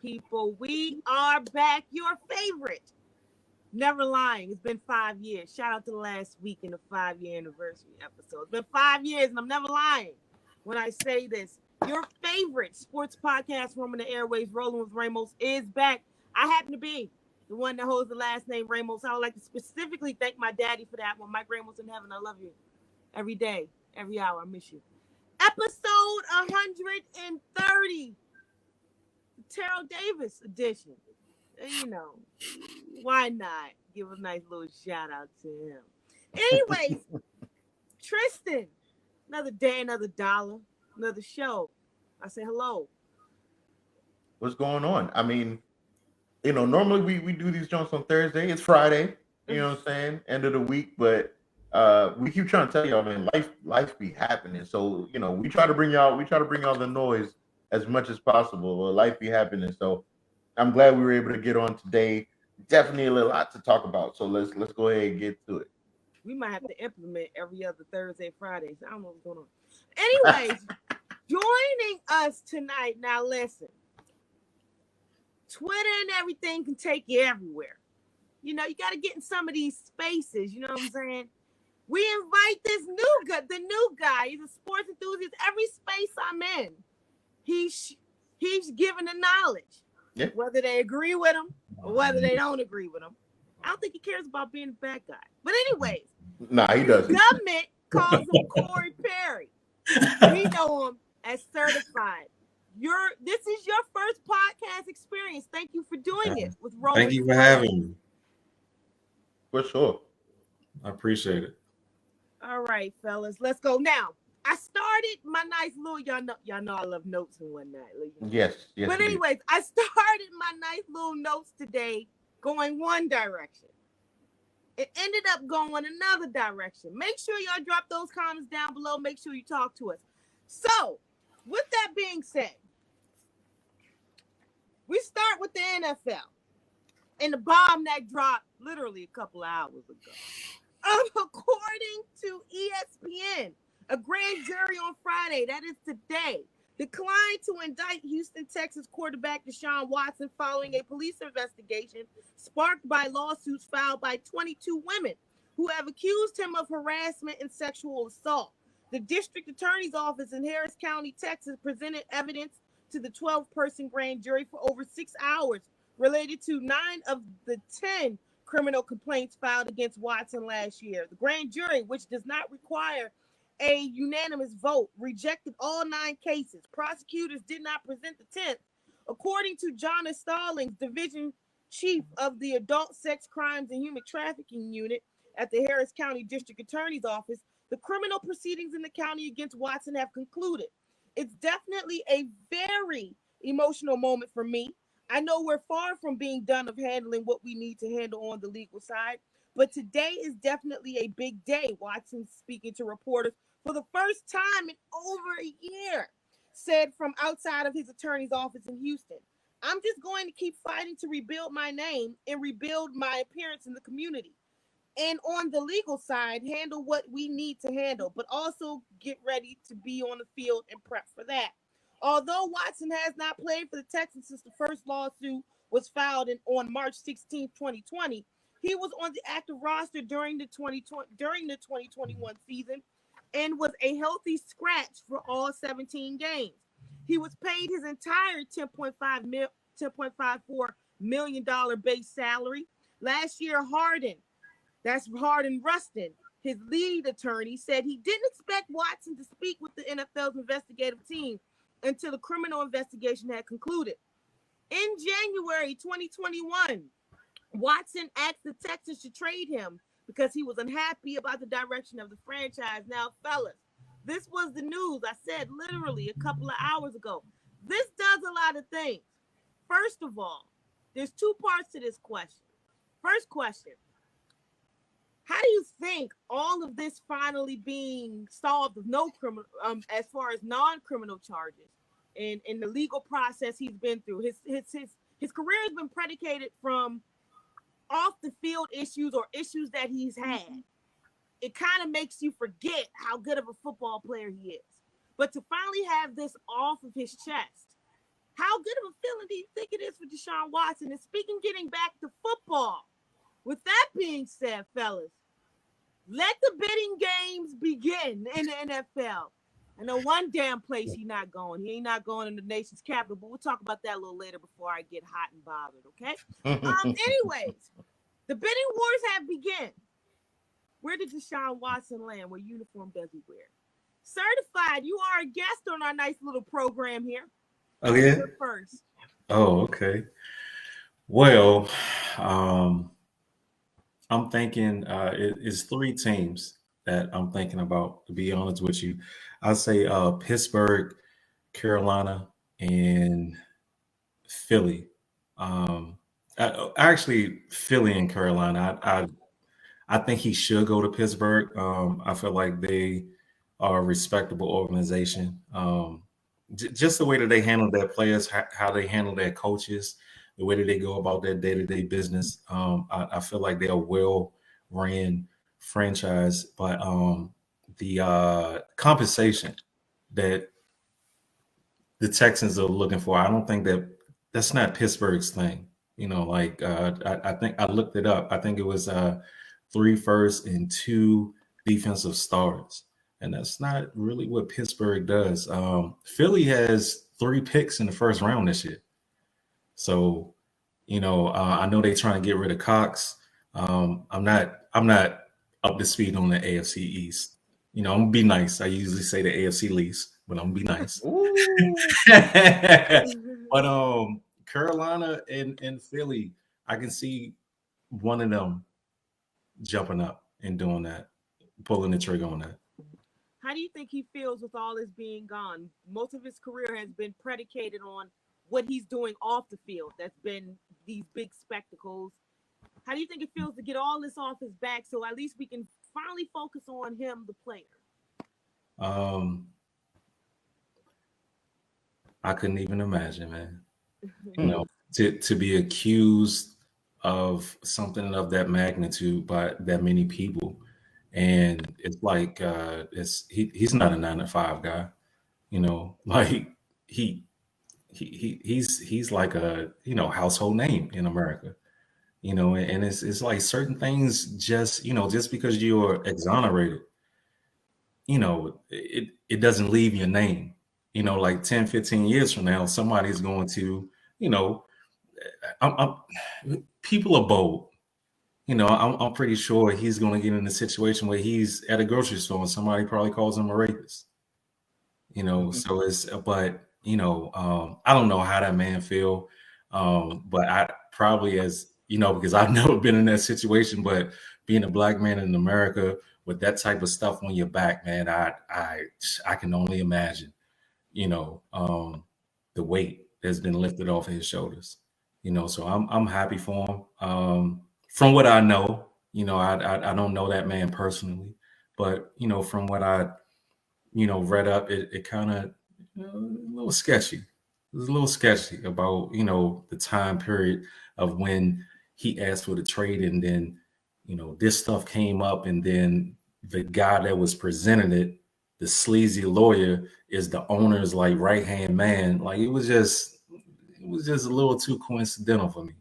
people. We are back. Your favorite. Never lying. It's been 5 years. Shout out to the last week in the 5-year anniversary episode. It's been 5 years and I'm never lying when I say this. Your favorite sports podcast roaming the airways, Rolling with Ramos, is back. I happen to be the one that holds the last name Ramos. I would like to specifically thank my daddy for that one. Mike Ramos in heaven, I love you. Every day, every hour, I miss you. Episode 130. Terrell Davis edition. You know, why not give a nice little shout out to him? Anyways, Tristan, another day, another dollar, another show. I say hello. What's going on? I mean, normally we do these joints on Thursday. It's Friday, you know what I'm saying? End of the week, but we keep trying to tell y'all, man, life be happening. So, we try to bring y'all the noise as much as possible. Life be happening. So I'm glad we were able to get on today. Definitely a lot to talk about. So let's go ahead and get to it. We might have to implement every other Thursday, Friday. So I don't know what's going on. Anyways, joining us tonight. Now listen, Twitter and everything can take you everywhere. You got to get in some of these spaces. You know what I'm saying? We invite this the new guy. He's a sports enthusiast. Every space I'm in, he's giving the knowledge. Yeah. Whether they agree with him or whether they don't agree with him. I don't think he cares about being a bad guy. But anyways. Nah, he doesn't. Government calls him Corey Perry. We know him as certified. This is your first podcast experience. Thank you for doing it with Roland. Thank you for having me. For sure. I appreciate it. All right, fellas. Let's go. Now, I started my nice little, y'all know I love notes and whatnot. Yes. But anyways, I started my nice little notes today going one direction. It ended up going another direction. Make sure y'all drop those comments down below. Make sure you talk to us. So, with that being said, we start with the NFL and the bomb that dropped literally a couple of hours ago. According to ESPN, a grand jury on Friday, that is today, declined to indict Houston, Texas quarterback Deshaun Watson following a police investigation sparked by lawsuits filed by 22 women who have accused him of harassment and sexual assault. The district attorney's office in Harris County, Texas, presented evidence to the 12-person grand jury for over 6 hours related to 9 of the 10 criminal complaints filed against Watson last year. The grand jury, which does not require a unanimous vote, rejected all 9 cases. Prosecutors did not present the 10th. According to Jonna Stallings, division chief of the Adult Sex Crimes and Human Trafficking Unit at the Harris County District Attorney's Office, the criminal proceedings in the county against Watson have concluded. It's definitely a very emotional moment for me. I know we're far from being done of handling what we need to handle on the legal side, but today is definitely a big day. Watson, speaking to reporters for the first time in over a year, said from outside of his attorney's office in Houston, "I'm just going to keep fighting to rebuild my name and rebuild my appearance in the community. And on the legal side, handle what we need to handle, but also get ready to be on the field and prep for that." Although Watson has not played for the Texans since the first lawsuit was filed on March 16, 2020, he was on the active roster during the 2021 season and was a healthy scratch for all 17 games. He was paid his entire $10.54 million base salary. Last year, Harden Rustin, his lead attorney, said he didn't expect Watson to speak with the NFL's investigative team until the criminal investigation had concluded. In January 2021, Watson asked the Texans to trade him because he was unhappy about the direction of the franchise. Now, fellas, this was the news I said literally a couple of hours ago. This does a lot of things. First of all, there's 2 parts to this question. First question, how do you think all of this finally being solved with no criminal, as far as non-criminal charges and in the legal process he's been through, his career has been predicated from off the field issues or issues that he's had. It kind of makes you forget how good of a football player he is. But to finally have this off of his chest, How good of a feeling do you think it is for Deshaun Watson? And speaking, getting back to football. With that being said, fellas, let the bidding games begin in the NFL. I know one damn place he's not going. He ain't not going in the nation's capital, but we'll talk about that a little later before I get hot and bothered, okay? Anyways, the bidding wars have begun. Where did Deshaun Watson land? What uniform does he wear? Certified, you are a guest on our nice little program here. Oh yeah. First. Oh, okay. Well, I'm thinking it's three teams that I'm thinking about, to be honest with you. I'll say Pittsburgh, Carolina, and Philly. Actually, Philly and Carolina. I think he should go to Pittsburgh. I feel like they are a respectable organization. Just the way that they handle their players, how they handle their coaches, the way that they go about their day-to-day business. I feel like they're a well-ran franchise, but the compensation that the Texans are looking for, I don't think that's not Pittsburgh's thing. You know, like I think I looked it up. I think it was 3 firsts and 2 defensive starters. And that's not really what Pittsburgh does. Philly has 3 picks in the first round this year. So, you know, I know they're trying to get rid of Cox. I'm not up to speed on the AFC East. You know, I'm gonna be nice. I usually say the AFC least, but I'm gonna be nice. But Carolina and Philly, I can see one of them jumping up and doing that, pulling the trigger on that. How do you think he feels with all this being gone? Most of his career has been predicated on what he's doing off the field. That's been these big spectacles. How do you think it feels to get all this off his back so at least we can finally focus on him, the player? I couldn't even imagine, man. You know, to be accused of something of that magnitude by that many people, and it's like he's not a 9 to 5 guy. You know, like he's like a household name in America. You know, and it's like certain things just because you're exonerated, it doesn't leave your name. You know, like 10, 15 years from now, somebody's going to, I'm people are bold. I'm pretty sure he's going to get in a situation where he's at a grocery store and somebody probably calls him a rapist. So but I don't know how that man feel. But I probably because I've never been in that situation, but being a black man in America with that type of stuff on your back, man, I can only imagine, the weight that's been lifted off of his shoulders. So I'm happy for him. From what I know, I don't know that man personally, but from what I read up, it kind of a little sketchy. It was a little sketchy about the time period of when he asked for the trade, and then this stuff came up, and then the guy that was presenting it, the sleazy lawyer, is the owner's like right hand man. Like it was just a little too coincidental for me.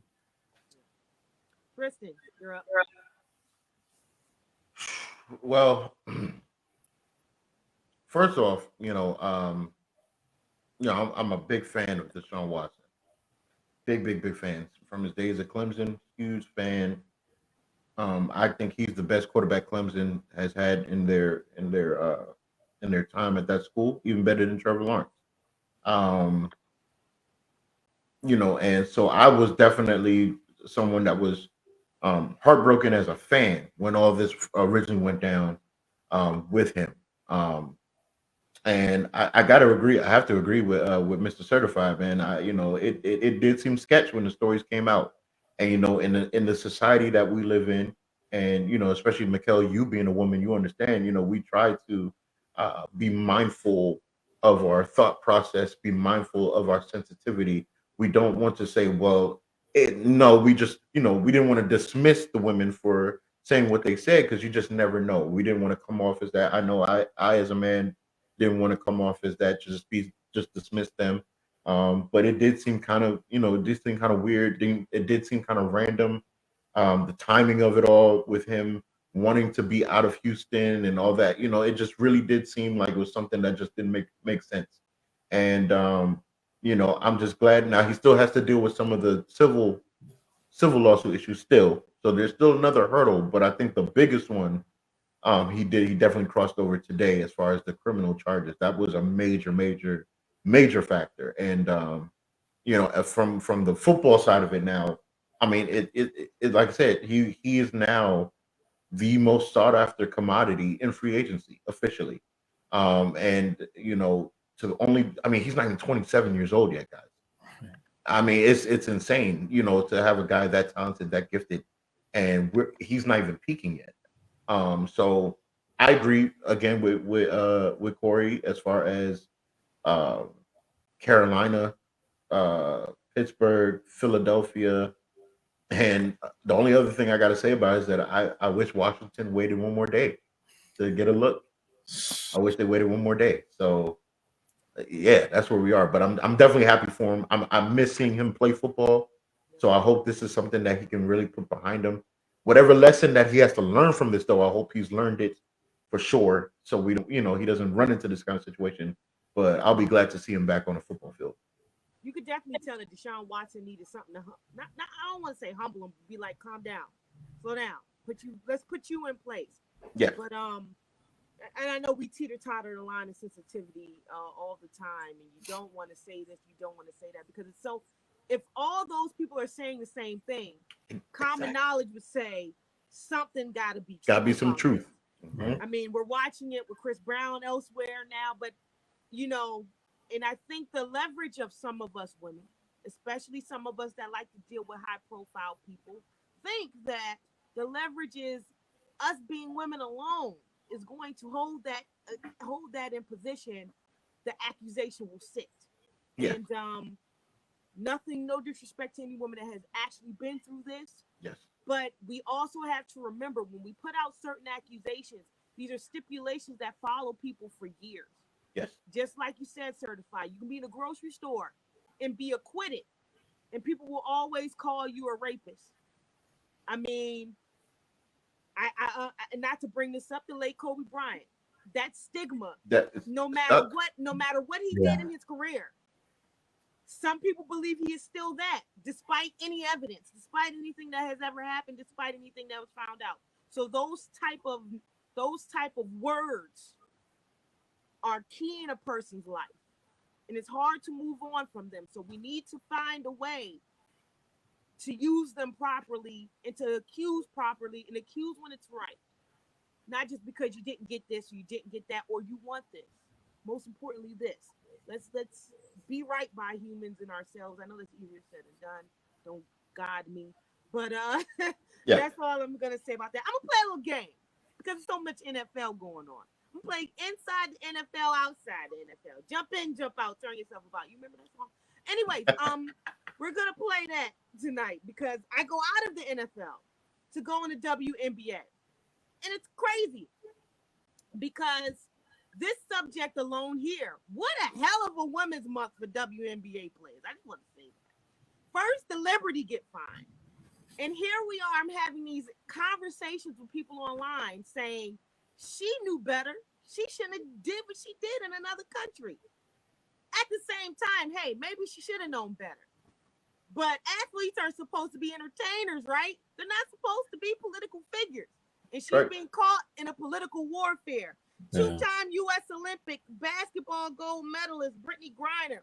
Kristen, you're up. Well, first off, I'm a big fan of Deshaun Watson. Big fan. From his days at Clemson, huge fan. I think he's the best quarterback Clemson has had in their time at that school, even better than Trevor Lawrence. And so I was definitely someone that was heartbroken as a fan when all this originally went down with him. And I got to agree. I have to agree with Mr. Certified, man. It did seem sketch when the stories came out, and in the society that we live in, and especially Mikkel, you being a woman, you understand. We try to be mindful of our thought process, be mindful of our sensitivity. We don't want to say, well, no, we just we didn't want to dismiss the women for saying what they said, because you just never know. We didn't want to come off as that. I know I as a man didn't want to come off as that, just dismiss them. But it did seem kind of, it did seem kind of weird. It did seem kind of random. The timing of it all with him wanting to be out of Houston and all that, it just really did seem like it was something that just didn't make sense. And I'm just glad now he still has to deal with some of the civil lawsuit issues still. So there's still another hurdle, but I think the biggest one he definitely crossed over today as far as the criminal charges. That was a major factor. And from the football side of it now, I mean, it like I said, he is now the most sought after commodity in free agency officially. And to only, I mean, he's not even 27 years old yet, guys. I mean, it's insane, to have a guy that talented, that gifted, and he's not even peaking yet. So I agree again with Corey as far as uh, Carolina, Pittsburgh, Philadelphia, and the only other thing I got to say about it is that I wish Washington waited one more day to get a look. I wish they waited one more day. So yeah, that's where we are. But I'm definitely happy for him. I miss seeing him play football. So I hope this is something that he can really put behind him. Whatever lesson that he has to learn from this, though, I hope he's learned it for sure. So we don't, he doesn't run into this kind of situation. But I'll be glad to see him back on a football field. You could definitely tell that Deshaun Watson needed something to not I don't want to say humble him, but be like, calm down, slow down, let's put you in place. Yeah. But and I know we teeter totter the line of sensitivity all the time, and you don't want to say this, you don't want to say that, because it's so. If all those people are saying the same thing, common knowledge would say something got to be true. Got to be some truth. Mm-hmm. I mean, we're watching it with Chris Brown elsewhere now, but and I think the leverage of some of us women, especially some of us that like to deal with high profile people, think that the leverage is us being women alone is going to hold that in position. The accusation will sit. Yeah. And no disrespect to any woman that has actually been through this. Yes. But we also have to remember, when we put out certain accusations, these are stipulations that follow people for years. Yes. Just like you said, certified. You can be in a grocery store and be acquitted, and people will always call you a rapist. I mean, I not to bring this up, the late Kobe Bryant, that stigma, no matter what he did in his career, some people believe he is still that, despite any evidence, despite anything that has ever happened, despite anything that was found out. So those type of words are key in a person's life, and it's hard to move on from them. So we need to find a way to use them properly and to accuse properly, and accuse when it's right, not just because you didn't get this or you didn't get that or you want this. Most importantly, this. Let's be right by humans and ourselves. I know that's easier said than done. Don't God me, but that's all I'm gonna say about that. I'm gonna play a little game because there's so much NFL going on. I'm playing inside the NFL, outside the NFL. Jump in, jump out, turn yourself about. You remember that song? Anyways, we're gonna play that tonight because I go out of the NFL to go in the WNBA, and it's crazy because this subject alone here, what a hell of a women's month for WNBA players. I just want to say that. First, the Liberty get fined, and here we are. I'm having these conversations with people online saying she knew better. She shouldn't have did what she did in another country. At the same time, hey, maybe she should have known better. But athletes are supposed to be entertainers, right? They're not supposed to be political figures. And she's being caught in a political warfare. Two-time U.S. Olympic basketball gold medalist Britney Griner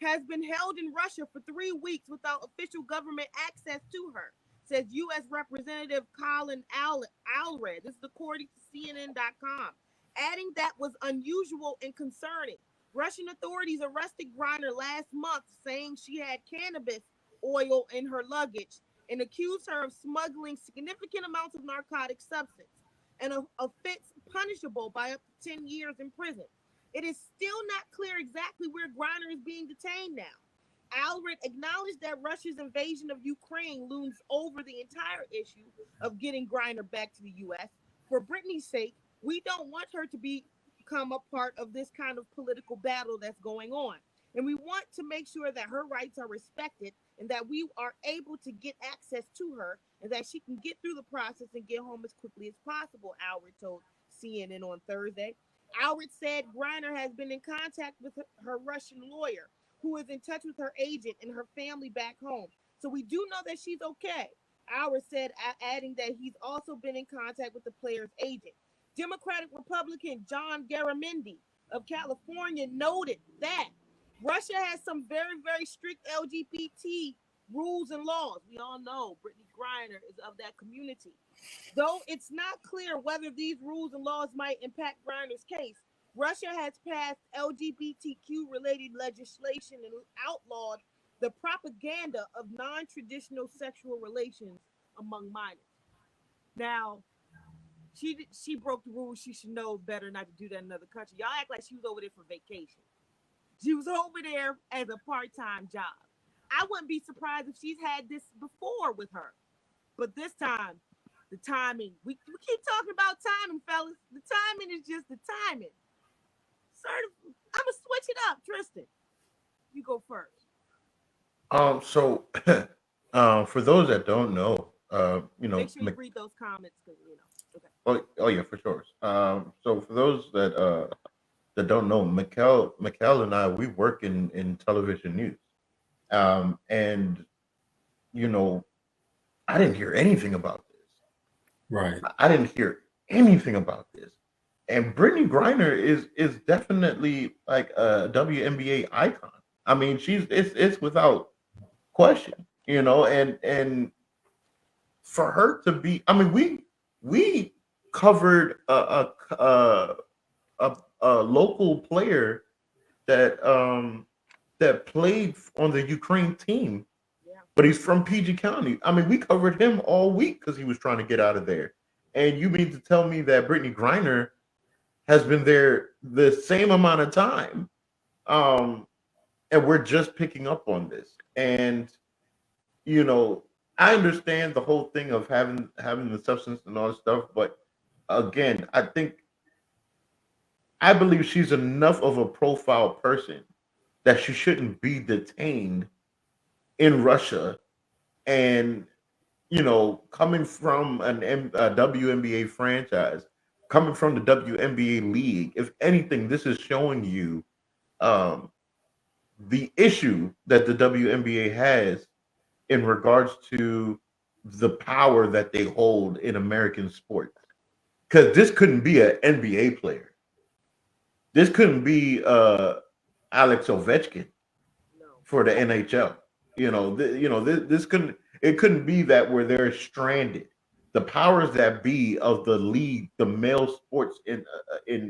has been held in Russia for 3 weeks without official government access to her, says U.S. Representative Colin Allred. This is according to CNN.com. Adding that was unusual and concerning. Russian authorities arrested Griner last month, saying she had cannabis oil in her luggage and accused her of smuggling significant amounts of narcotic substance, and an offense punishable by up to 10 years in prison. It is still not clear exactly where Griner is being detained now. Allred acknowledged that Russia's invasion of Ukraine looms over the entire issue of getting Griner back to the U.S. For Britney's sake, we don't want her to become a part of this kind of political battle that's going on. And we want to make sure that her rights are respected and that we are able to get access to her and that she can get through the process and get home as quickly as possible, Howard told CNN on Thursday. Howard said Griner has been in contact with her Russian lawyer, who is in touch with her agent and her family back home. So we do know that she's okay. Howard said, adding that he's also been in contact with the player's agent. Democratic Republican John Garamendi of California noted that Russia has some very, very strict LGBT rules and laws. We all know Britney Griner is of that community. Though it's not clear whether these rules and laws might impact Griner's case, Russia has passed LGBTQ related legislation and outlawed the propaganda of non-traditional sexual relations among minors. Now, she broke the rules. She should know better not to do that in another country. Y'all act like she was over there for vacation. She was over there as a part-time job. I wouldn't be surprised if she's had this before with her. But this time, the timing, we keep talking about timing, fellas. The timing is just the timing. I'm going to switch it up. Tristan, you go first. So for those that don't know, make sure you read those comments because okay. Oh yeah, for sure. So for those that don't know, Mikkel and I, we work in television news. And I didn't hear anything about this. Right. I didn't hear anything about this. And Britney Griner is definitely like a WNBA icon. I mean, it's without question, and for her to be, I mean, we covered a local player that played on the Ukraine team, but he's from PG County. I mean, we covered him all week because he was trying to get out of there. And you mean to tell me that Britney Griner has been there the same amount of time, and we're just picking up on this? And I understand the whole thing of having the substance and all this stuff, but again, I believe she's enough of a profile person that she shouldn't be detained in Russia. And coming from a WNBA franchise, coming from the WNBA league, if anything, this is showing you the issue that the WNBA has in regards to the power that they hold in American sports. Because this couldn't be an NBA player. This couldn't be Alex Ovechkin for the NHL. This couldn't be that where they're stranded. The powers that be of the league, the male sports in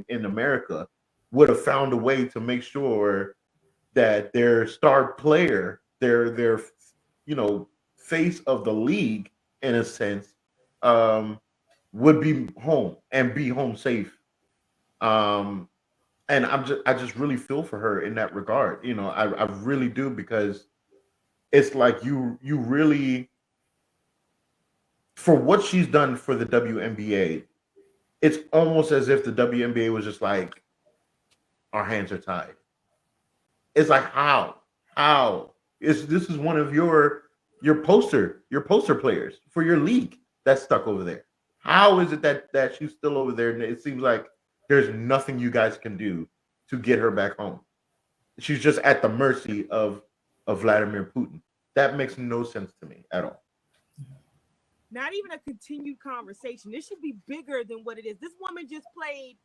America, would have found a way to make sure that their star player, their face of the league, in a sense, would be home and be home safe. And I just really feel for her in that regard. I really do, because it's like you really, for what she's done for the WNBA, it's almost as if the WNBA was just like, our hands are tied. It's like, how this is one of your poster players for your league that's stuck over there. How is it that she's still over there? And it seems like there's nothing you guys can do to get her back home. She's just at the mercy of Vladimir Putin. That makes no sense to me at all. Not even a continued conversation. This should be bigger than what it is. This woman just played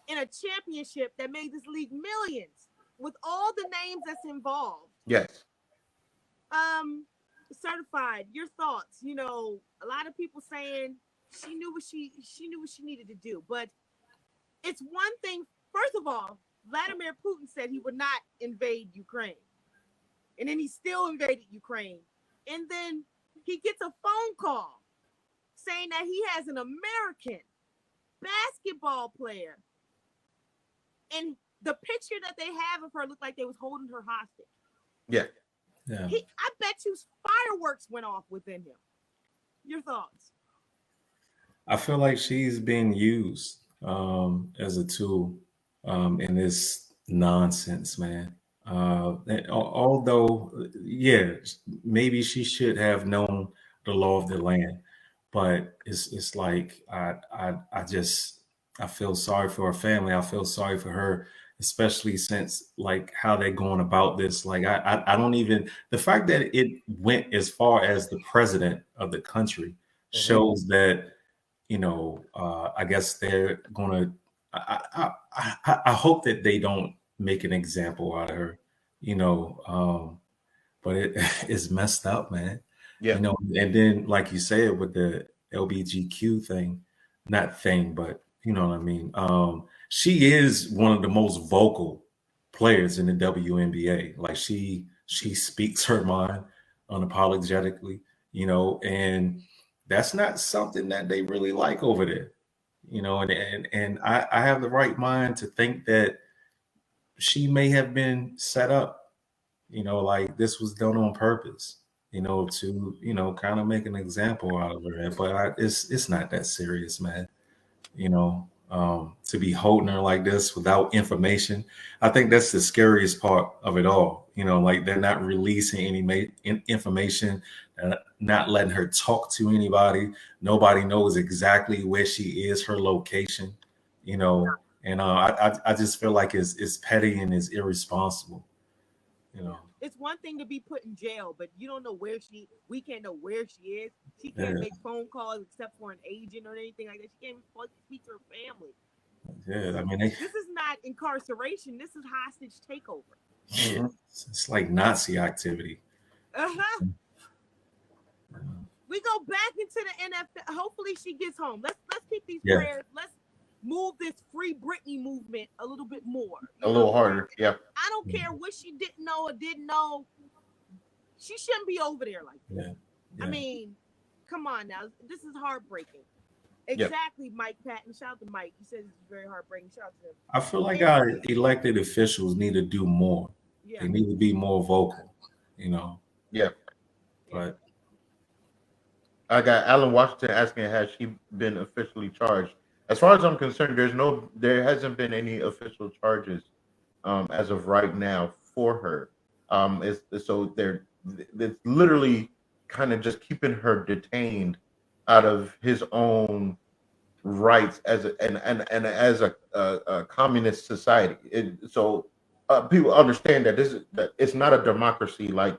in a championship that made this league millions with all the names that's involved. Yes. Certified. Your thoughts? A lot of people saying she knew what she needed to do, but it's one thing. First of all, Vladimir Putin said he would not invade Ukraine, and then he still invaded Ukraine, and then he gets a phone call saying that he has an American basketball player, and the picture that they have of her looked like they was holding her hostage. Yeah. I bet you fireworks went off within him. Your thoughts? I feel like she's being used as a tool in this nonsense, man. Although, yeah, maybe she should have known the law of the land, but it's like I feel sorry for her family. I feel sorry for her, especially since like how they're going about this. Like I don't even the fact that it went as far as the president of the country shows that I guess they're gonna. I hope that they don't make an example out of her, you know. But it is messed up, man. Yeah. And then like you said with the LBGQ thing, not thing, but you know what I mean. She is one of the most vocal players in the WNBA. Like she speaks her mind unapologetically, and that's not something that they really like over there, and I have the right mind to think that she may have been set up, like this was done on purpose, to kind of make an example out of her. But it's not that serious, man. To be holding her like this without information, I think that's the scariest part of it all. Like they're not releasing any information, not letting her talk to anybody. Nobody knows exactly where she is, her location. And I just feel like it's petty and it's irresponsible. Yeah. It's one thing to be put in jail, but you don't know we can't know where she is. She Yeah, can't make phone calls except for an agent or anything like that. She can't even speak to her family. yeah. I mean, This is not incarceration. This is hostage takeover. it's like Nazi activity. Uh-huh. We go back into the NFL. Hopefully she gets home. Let's keep these Yeah. prayers. Let's move this free Britney movement a little bit more. A little harder. Yeah. I don't care what she didn't know or didn't know. She shouldn't be over there like that. Yeah. I mean, come on now. This is heartbreaking. Exactly, Mike Patton. Shout out to Mike. He says it's very heartbreaking. Shout out to him. I feel like our elected officials need to do more. Yeah. They need to be more vocal, Yeah. But I got Alan Washington asking, has she been officially charged? As far as I'm concerned, there hasn't been any official charges as of right now for her. It's literally kind of just keeping her detained out of his own rights as a communist society. People understand that it's not a democracy like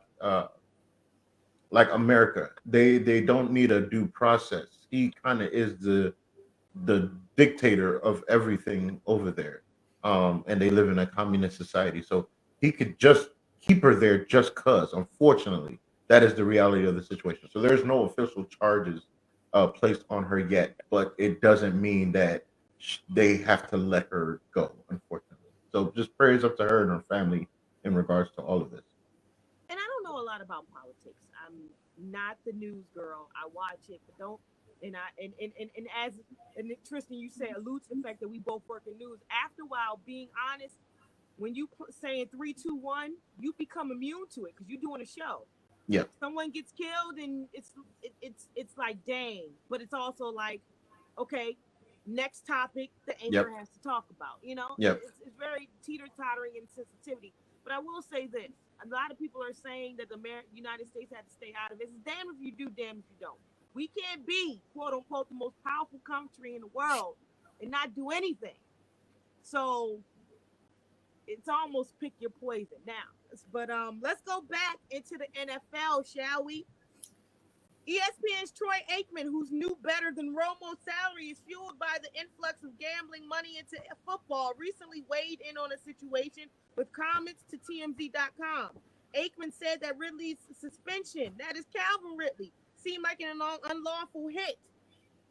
America. They don't need a due process. He kind of is the dictator of everything over there. And they live in a communist society. So he could just keep her there just cause. Unfortunately, that is the reality of the situation. So there's no official charges placed on her yet, but it doesn't mean that they have to let her go, unfortunately. So just prayers up to her and her family in regards to all of this. And I don't know a lot about politics. I'm not the news girl. I watch it, but don't. And Tristan, you say alludes to the fact that we both work in news. After a while, being honest, when you saying 3, 2, 1, you become immune to it because you're doing a show. Yeah. Someone gets killed, and it's like dang, but it's also like, okay, next topic the anchor has to talk about. It's very teeter-tottering in sensitivity. But I will say this: a lot of people are saying that the United States had to stay out of it. It's damn if you do, damn if you don't. We can't be, quote unquote, the most powerful country in the world and not do anything. So it's almost pick your poison now. But let's go back into the NFL, shall we? ESPN's Troy Aikman, whose new better than Romo salary is fueled by the influx of gambling money into football, recently weighed in on a situation with comments to TMZ.com. Aikman said that Ridley's suspension, that is Calvin Ridley, seemed like an unlawful hit.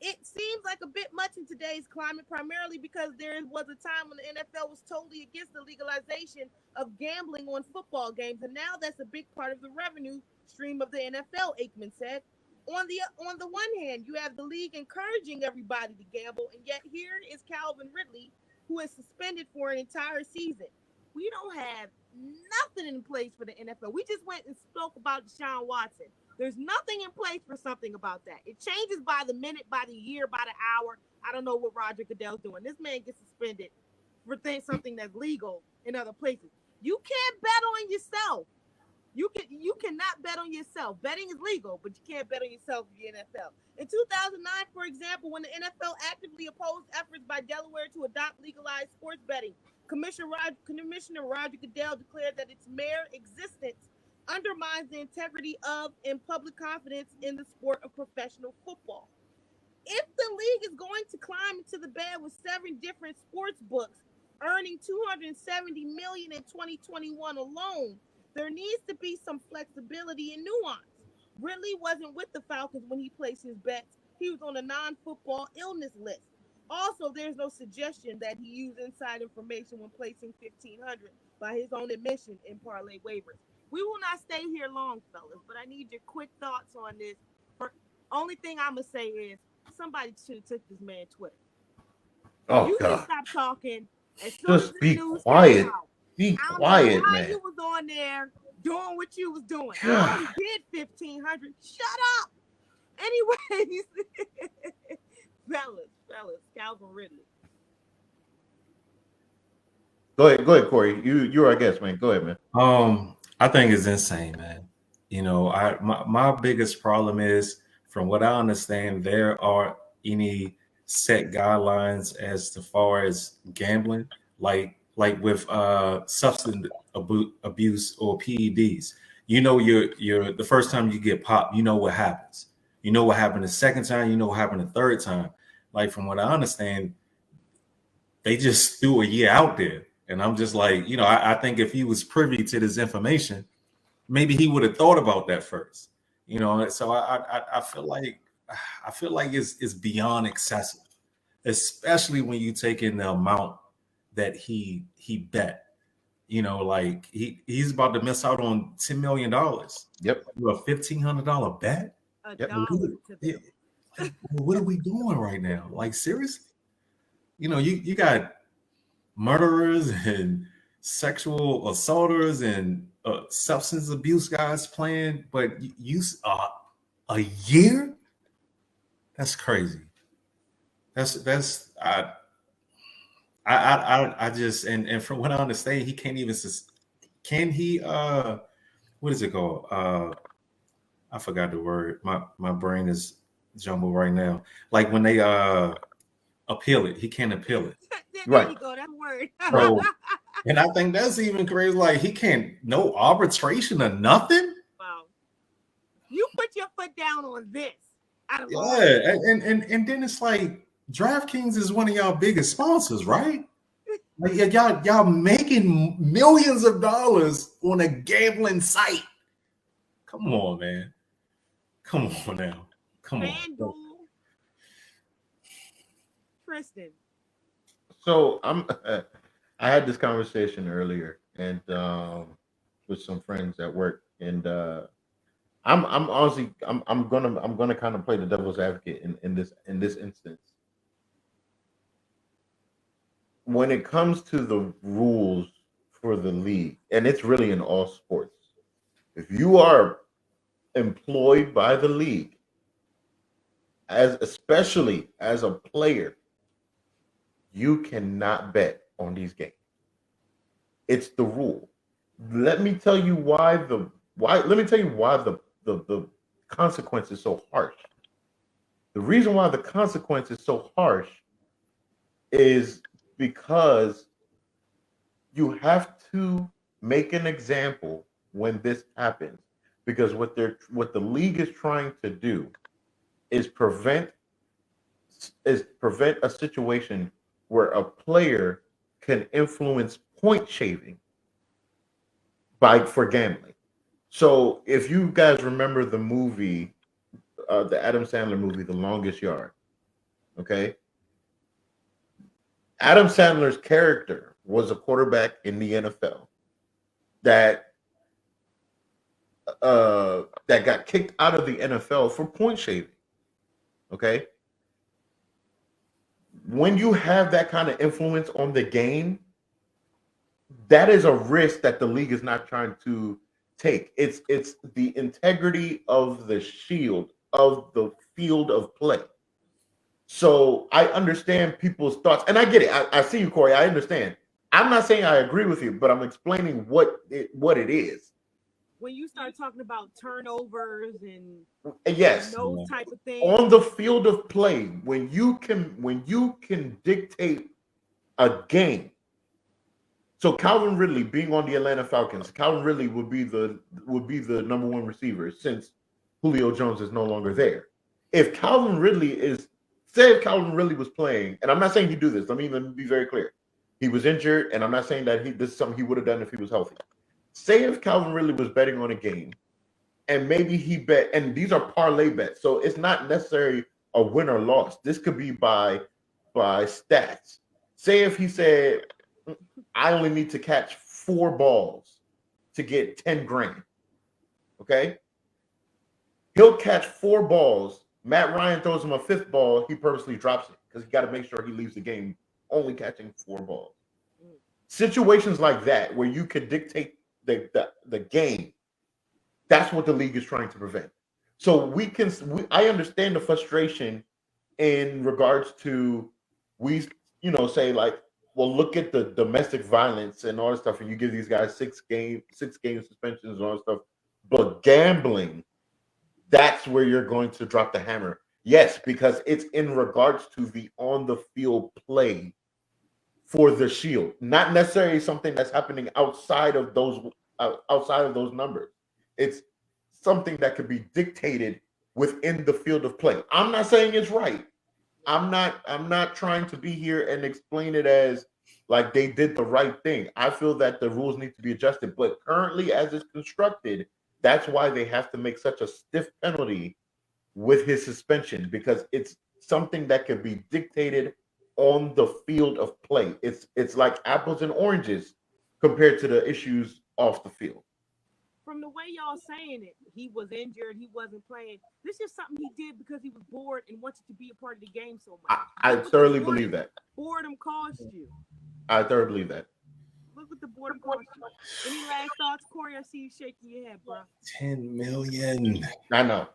It seems like a bit much in today's climate, primarily because there was a time when the NFL was totally against the legalization of gambling on football games, and now that's a big part of the revenue stream of the NFL, Aikman said. On the one hand, you have the league encouraging everybody to gamble, and yet here is Calvin Ridley, who is suspended for an entire season. We don't have nothing in place for the NFL. We just went and spoke about Deshaun Watson. There's nothing in place for something about that. It changes by the minute, by the year, by the hour. I don't know what Roger Goodell's doing. This man gets suspended for something that's legal in other places. You can't bet on yourself. You cannot bet on yourself. Betting is legal, but you can't bet on yourself in the NFL. In 2009, for example, when the NFL actively opposed efforts by Delaware to adopt legalized sports betting, Commissioner Roger Goodell declared that its mere existence undermines the integrity of and public confidence in the sport of professional football. If the league is going to climb into the bed with 7 different sports books, earning $270 million in 2021 alone, there needs to be some flexibility and nuance. Ridley wasn't with the Falcons when he placed his bets. He was on a non-football illness list. Also, there's no suggestion that he used inside information when placing 1,500 by his own admission in parlay waivers. We will not stay here long, fellas, but I need your quick thoughts on this. Only thing I'm going to say is somebody should have took this man Twitter. Oh, you God. Just stop talking. As soon Just as the be news quiet. came out, Be I don't quiet, know why man. you was on there doing what you was doing. God. I only did 1,500. Shut up. Anyways, fellas, Calvin Ridley. Go ahead, Corey. You're our guest, man. Go ahead, man. I think it's insane, man. You know, my biggest problem is, from what I understand, there are any set guidelines as to far as gambling, like with substance abuse or PEDs. You know, you're the first time you get popped, you know what happens. You know what happened the second time, you know what happened the third time. Like, from what I understand, they just threw a year out there. And I'm just like, you know, I think if he was privy to this information, maybe he would have thought about that first. You know, so I feel like it's beyond excessive, especially when you take in the amount that he bet. You know, like he's about to miss out on $10 million. Yep. A $1,500 bet. $1 Like, what are we doing right now? Like, seriously? You know, you got murderers and sexual assaulters and substance abuse guys playing, but you a year? That's crazy. That's I just and from what I understand, he can't even can he what is it called? I forgot the word. My brain is jumbled right now. Like when they appeal it, he can't appeal it. There you go, that word. So, and I think that's even crazy. Like, he can't, no arbitration or nothing. Wow. You put your foot down on this. Yeah, and then it's like DraftKings is one of y'all biggest sponsors, right? Like, y'all making millions of dollars on a gambling site. Come on, man. Come on now. Come on. Tristan. So I had this conversation earlier and with some friends at work, and I'm honestly I'm gonna kind of play the devil's advocate in this instance. When it comes to the rules for the league, and it's really in all sports, if you are employed by the league, especially as a player, you cannot bet on these games. It's the rule. Let me tell you why the consequence is so harsh. The reason why the consequence is so harsh is because you have to make an example when this happens. Because what the league is trying to do is prevent a situation where a player can influence point shaving for gambling. So if you guys remember the movie, the Adam Sandler movie, The Longest Yard, okay? Adam Sandler's character was a quarterback in the NFL that got kicked out of the NFL for point shaving, okay? When you have that kind of influence on the game, that is a risk that the league is not trying to take. It's the integrity of the shield of the field of play. So I understand people's thoughts, and I get it. I see you, Corey. I understand. I'm not saying I agree with you, but I'm explaining what it is. When you start talking about turnovers and Yes, those type of things on the field of play, when you can dictate a game. So Calvin Ridley being on the Atlanta Falcons, Calvin Ridley would be the number one receiver since Julio Jones is no longer there. If Calvin Ridley was playing, and I'm not saying he do this. Let me be very clear. He was injured, and I'm not saying that this is something he would have done if he was healthy. Say if Calvin Ridley was betting on a game, and maybe he bet, and these are parlay bets, so it's not necessarily a win or loss. This could be by stats. Say if he said, I only need to catch 4 balls to get 10 grand. Okay? He'll catch 4 balls. Matt Ryan throws him a 5th ball. He purposely drops it because he got to make sure he leaves the game only catching 4 balls. Situations like that where you can dictate the game, that's what the league is trying to prevent. So I understand the frustration in regards to say like, well, look at the domestic violence and all that stuff, and you give these guys 6 game suspensions and all that stuff. But gambling, that's where you're going to drop the hammer. Yes, because it's in regards to the on the field play for the Shield, not necessarily something that's happening outside of those numbers. It's something that could be dictated within the field of play. I'm not saying it's right. I'm not trying to be here and explain it as like they did the right thing. I feel that the rules need to be adjusted, but currently as it's constructed, that's why they have to make such a stiff penalty with his suspension, because it's something that can be dictated on the field of play. It's like apples and oranges compared to the issues off the field. From the way y'all saying it, he was injured, he wasn't playing. This is something he did because he was bored and wanted to be a part of the game so much. I thoroughly believe that. Boredom cost you. I thoroughly believe that. Look what the boredom cost you. Any last thoughts, Corey? I see you shaking your head, bro. 10 million. I know.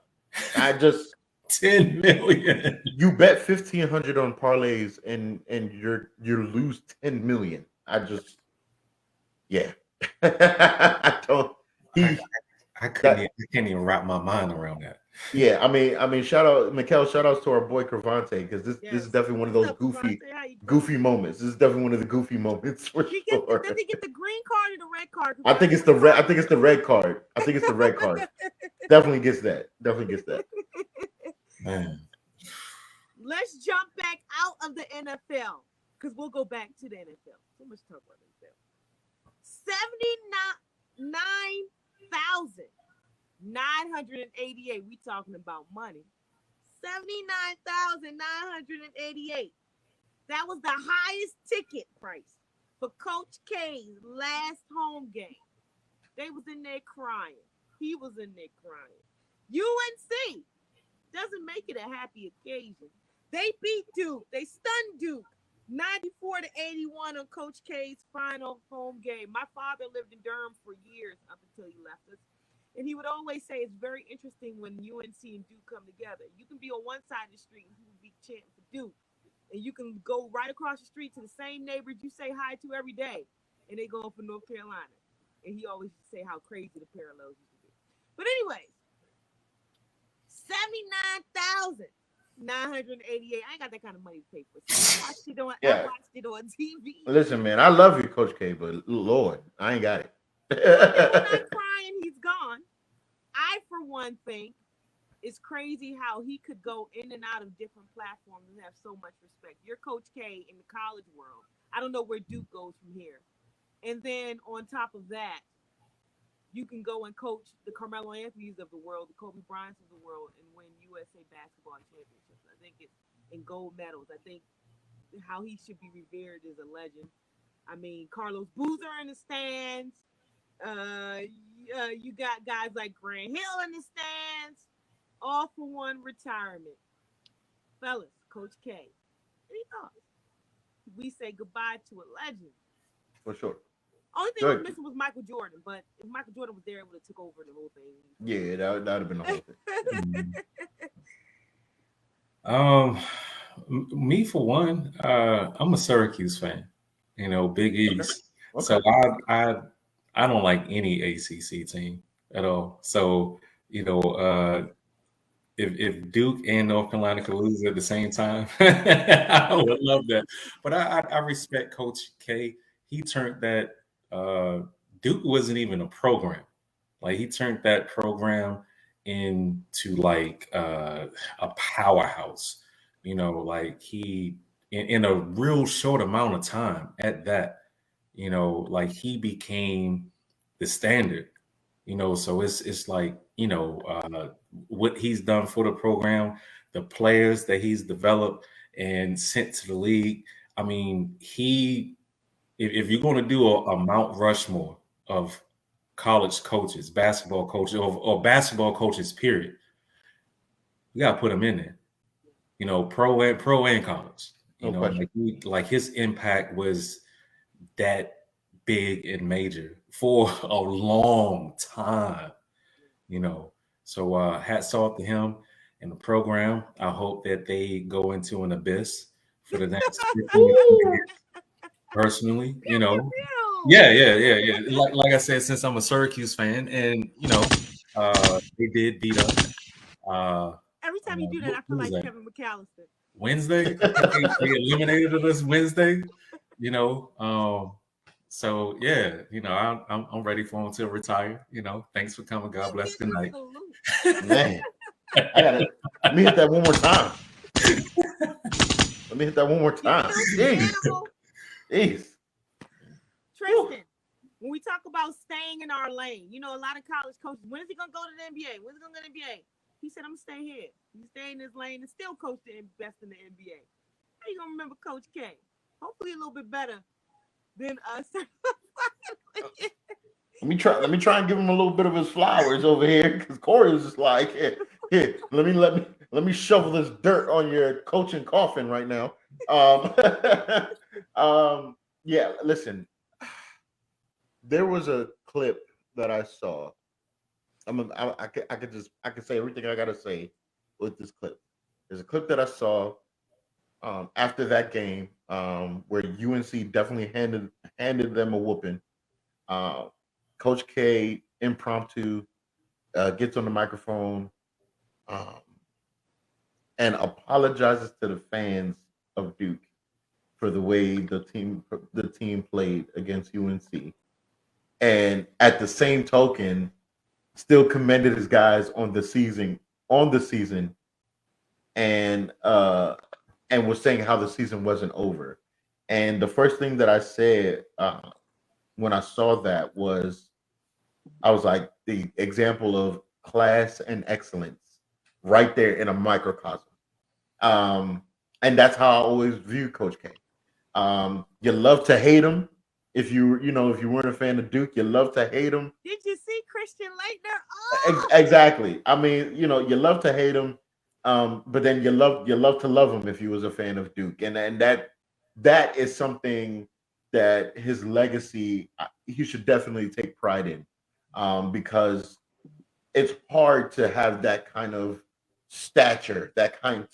I just 10 million. You bet 1,500 on parlays and you lose 10 million. I don't. I can't even wrap my mind around that. Yeah, I mean, shout out, Mikkel, shout outs to our boy Cravante, because this is definitely one of those goofy moments. This is definitely one of the goofy moments for sure. Does he get the green card or the red card? I think it's the red. I think it's the red card. Definitely gets that. Man. Let's jump back out of the NFL because we'll go back to the NFL. So much talk about NFL. 79,988. We talking about money. 79,988. That was the highest ticket price for Coach K's last home game. They was in there crying. He was in there crying. UNC doesn't make it a happy occasion. They beat Duke. They stunned Duke 94-81 on Coach K's final home game. My father lived in Durham for years up until he left us. And he would always say it's very interesting when UNC and Duke come together. You can be on one side of the street and people be chanting for Duke. And you can go right across the street to the same neighbors you say hi to every day. And they go for North Carolina. And he always used to say how crazy the parallels used to be. But anyways, 79,988. I ain't got that kind of money to pay for. So I watched it on TV. Listen, man, I love you, Coach K, but Lord, I ain't got it. We're not crying. He's gone. I, for one, think it's crazy how he could go in and out of different platforms and have so much respect. You're Coach K in the college world. I don't know where Duke goes from here. And then on top of that, you can go and coach the Carmelo Anthony's of the world, the Kobe Bryant's of the world, and win USA basketball championships. I think it's in gold medals. I think how he should be revered as a legend. I mean, Carlos Boozer in the stands. You got guys like Grant Hill in the stands. All for one retirement. Fellas, Coach K, any thoughts? We say goodbye to a legend. For sure. Only thing we're missing was Michael Jordan, but if Michael Jordan was there, it would have took over the whole thing. Yeah, that would have been the whole thing. Me for one, I'm a Syracuse fan, Big East. Okay. So I don't like any ACC team at all. So if Duke and North Carolina could lose at the same time, I would love that. But I respect Coach K. He turned that Duke wasn't even a program. Like he turned that program into like a powerhouse. Like he in a real short amount of time at that. Like he became the standard. So it's like what he's done for the program, the players that he's developed and sent to the league. I mean, if you're going to do a Mount Rushmore of college coaches, basketball coaches, or basketball coaches, period, you got to put him in there. Pro and college. No question. Like his impact was that big and major for a long time. So hats off to him and the program. I hope that they go into an abyss for the next 15 years. Personally, yeah. Like I said, since I'm a Syracuse fan, and they did beat us. Every time you do that, I feel like Kevin McAllister. Wednesday, I think they eliminated us Wednesday. So yeah, I'm ready for him to retire. Thanks for coming. God bless. Good night. Man, let me hit that one more time. Jeez. Tristan, when we talk about staying in our lane, a lot of college coaches, when is he gonna go to the NBA? When's he gonna go to the NBA? He said, I'm gonna stay here. He's staying in his lane and still coach the best in the NBA. How you gonna remember Coach K? Hopefully a little bit better than us. Let me try and give him a little bit of his flowers over here, because Corey was just like, here, let me shovel this dirt on your coaching coffin right now. Yeah, listen. There was a clip that I saw. I could say everything I gotta say with this clip. There's a clip that I saw after that game where UNC definitely handed them a whooping. Coach K impromptu gets on the microphone um, and apologizes to the fans of Duke for the way the team played against UNC, and at the same token, still commended his guys on the season, and was saying how the season wasn't over. And the first thing that I said when I saw that was, I was like, the example of class and excellence right there in a microcosm. And that's how I always view Coach K. You love to hate him. If you weren't a fan of Duke, you love to hate him. Did you see Christian Laettner? Oh! Exactly. I mean, you love to hate him, but then you love to love him if you was a fan of Duke, and that is something that his legacy he should definitely take pride in, because it's hard to have that kind of stature, that kind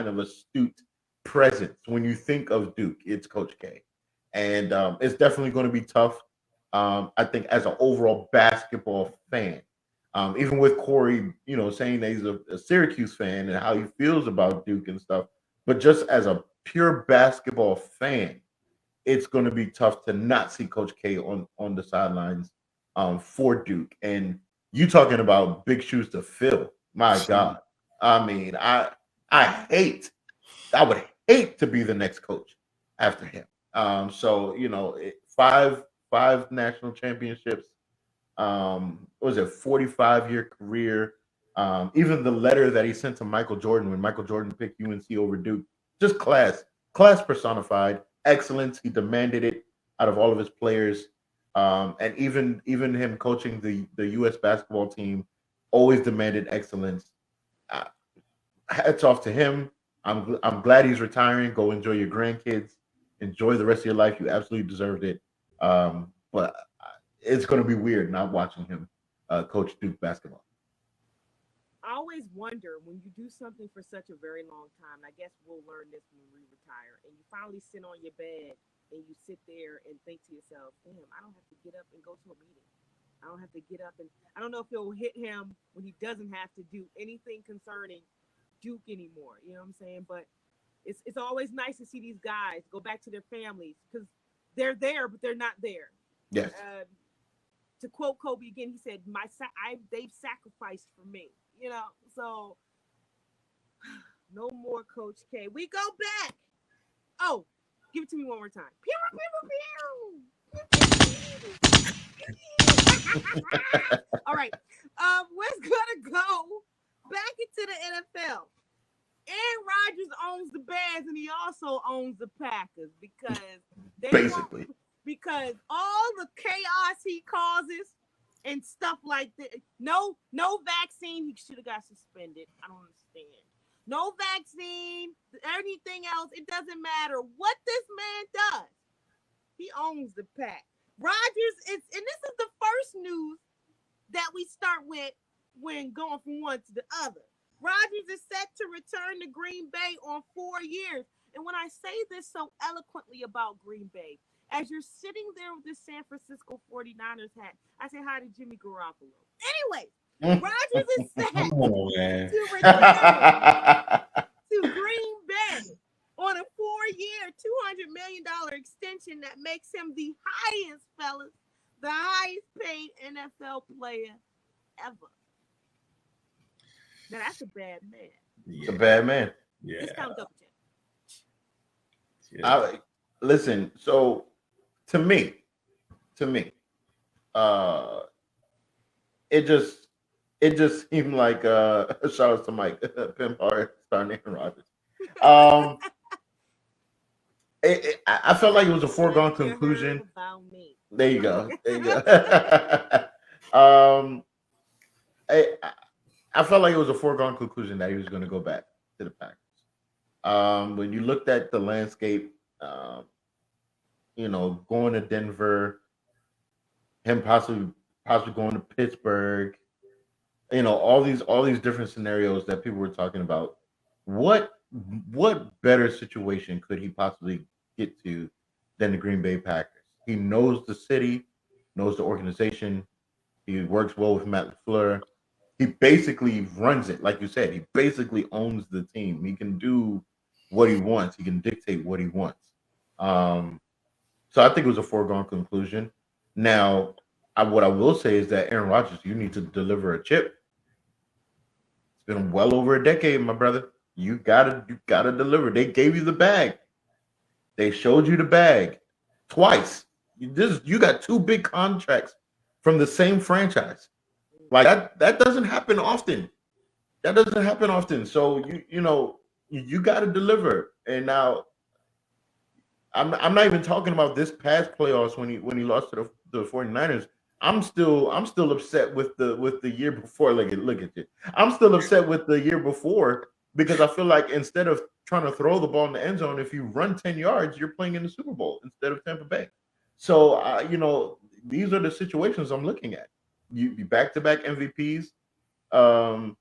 of astute presence when you think of Duke. It's Coach K, and it's definitely going to be tough. I think as an overall basketball fan, even with Corey, saying that he's a Syracuse fan and how he feels about Duke and stuff, but just as a pure basketball fan, it's going to be tough to not see Coach K on the sidelines for Duke. And you talking about big shoes to fill? My God, I mean, I would hate to be the next coach after him. So five national championships. What was it, 45-year career? Even the letter that he sent to Michael Jordan when Michael Jordan picked UNC over Duke, just class personified, excellence. He demanded it out of all of his players, and even him coaching the U.S. basketball team always demanded excellence. Uh, Hats off to him. I'm glad he's retiring. Go enjoy your grandkids. Enjoy the rest of your life. You absolutely deserved it. But it's going to be weird not watching him coach Duke basketball. I always wonder, when you do something for such a very long time, I guess we'll learn this when we retire, and you finally sit on your bed and you sit there and think to yourself, damn, I don't have to get up and go to a meeting. I don't have to get up and I don't know if it'll hit him when he doesn't have to do anything concerning Duke anymore. You know what I'm saying? But it's always nice to see these guys go back to their families because they're there, but they're not there. Yes. To quote Kobe again, he said, they've sacrificed for me. You know, so no more Coach K. We go back. Oh, give it to me one more time. Pew, pew, pew, pew. All right. We're gonna go back into the NFL. Aaron Rodgers owns the Bears and he also owns the Packers because because all the chaos he causes and stuff like that. No vaccine. He should have got suspended. I don't understand. No vaccine, anything else. It doesn't matter what this man does. He owns the pack. Rodgers is, and this is the first news that we start with when going from one to the other. Rodgers is set to return to Green Bay on 4 years. And when I say this so eloquently about Green Bay, as you're sitting there with the San Francisco 49ers hat, I say hi to Jimmy Garoppolo. Anyway, Rodgers is set to return to Green Bay on a 4-year, $200 million extension that makes him the highest paid NFL player ever. Now that's a bad man. It's a bad man. Yeah. Discount double check. Yeah. Listen, so to me, it just seemed like shout out to Mike Pimp Hard starting Aaron Rodgers. I felt like it was a foregone conclusion. There you go. I felt like it was a foregone conclusion that he was going to go back to the Packers. When you looked at the landscape, going to Denver, him possibly going to Pittsburgh, all these different scenarios that people were talking about. What better situation could he possibly get to than the Green Bay Packers? He knows the city, knows the organization. He works well with Matt LaFleur. He basically runs it, like you said. He basically owns the team. He can do what he wants. He can dictate what he wants. So I think it was a foregone conclusion. Now, what I will say is that Aaron Rodgers, you need to deliver a chip. It's been well over a decade, my brother. You gotta deliver. They gave you the bag. They showed you the bag twice. You got 2 big contracts from the same franchise. Like that doesn't happen often. So you got to deliver. And now I'm not even talking about this past playoffs when he lost to the 49ers. I'm still upset with the year before. Look at you. I'm still upset with the year before because I feel like instead of trying to throw the ball in the end zone, if you run 10 yards, you're playing in the Super Bowl instead of Tampa Bay. So these are the situations I'm looking at. You back-to-back MVPs, and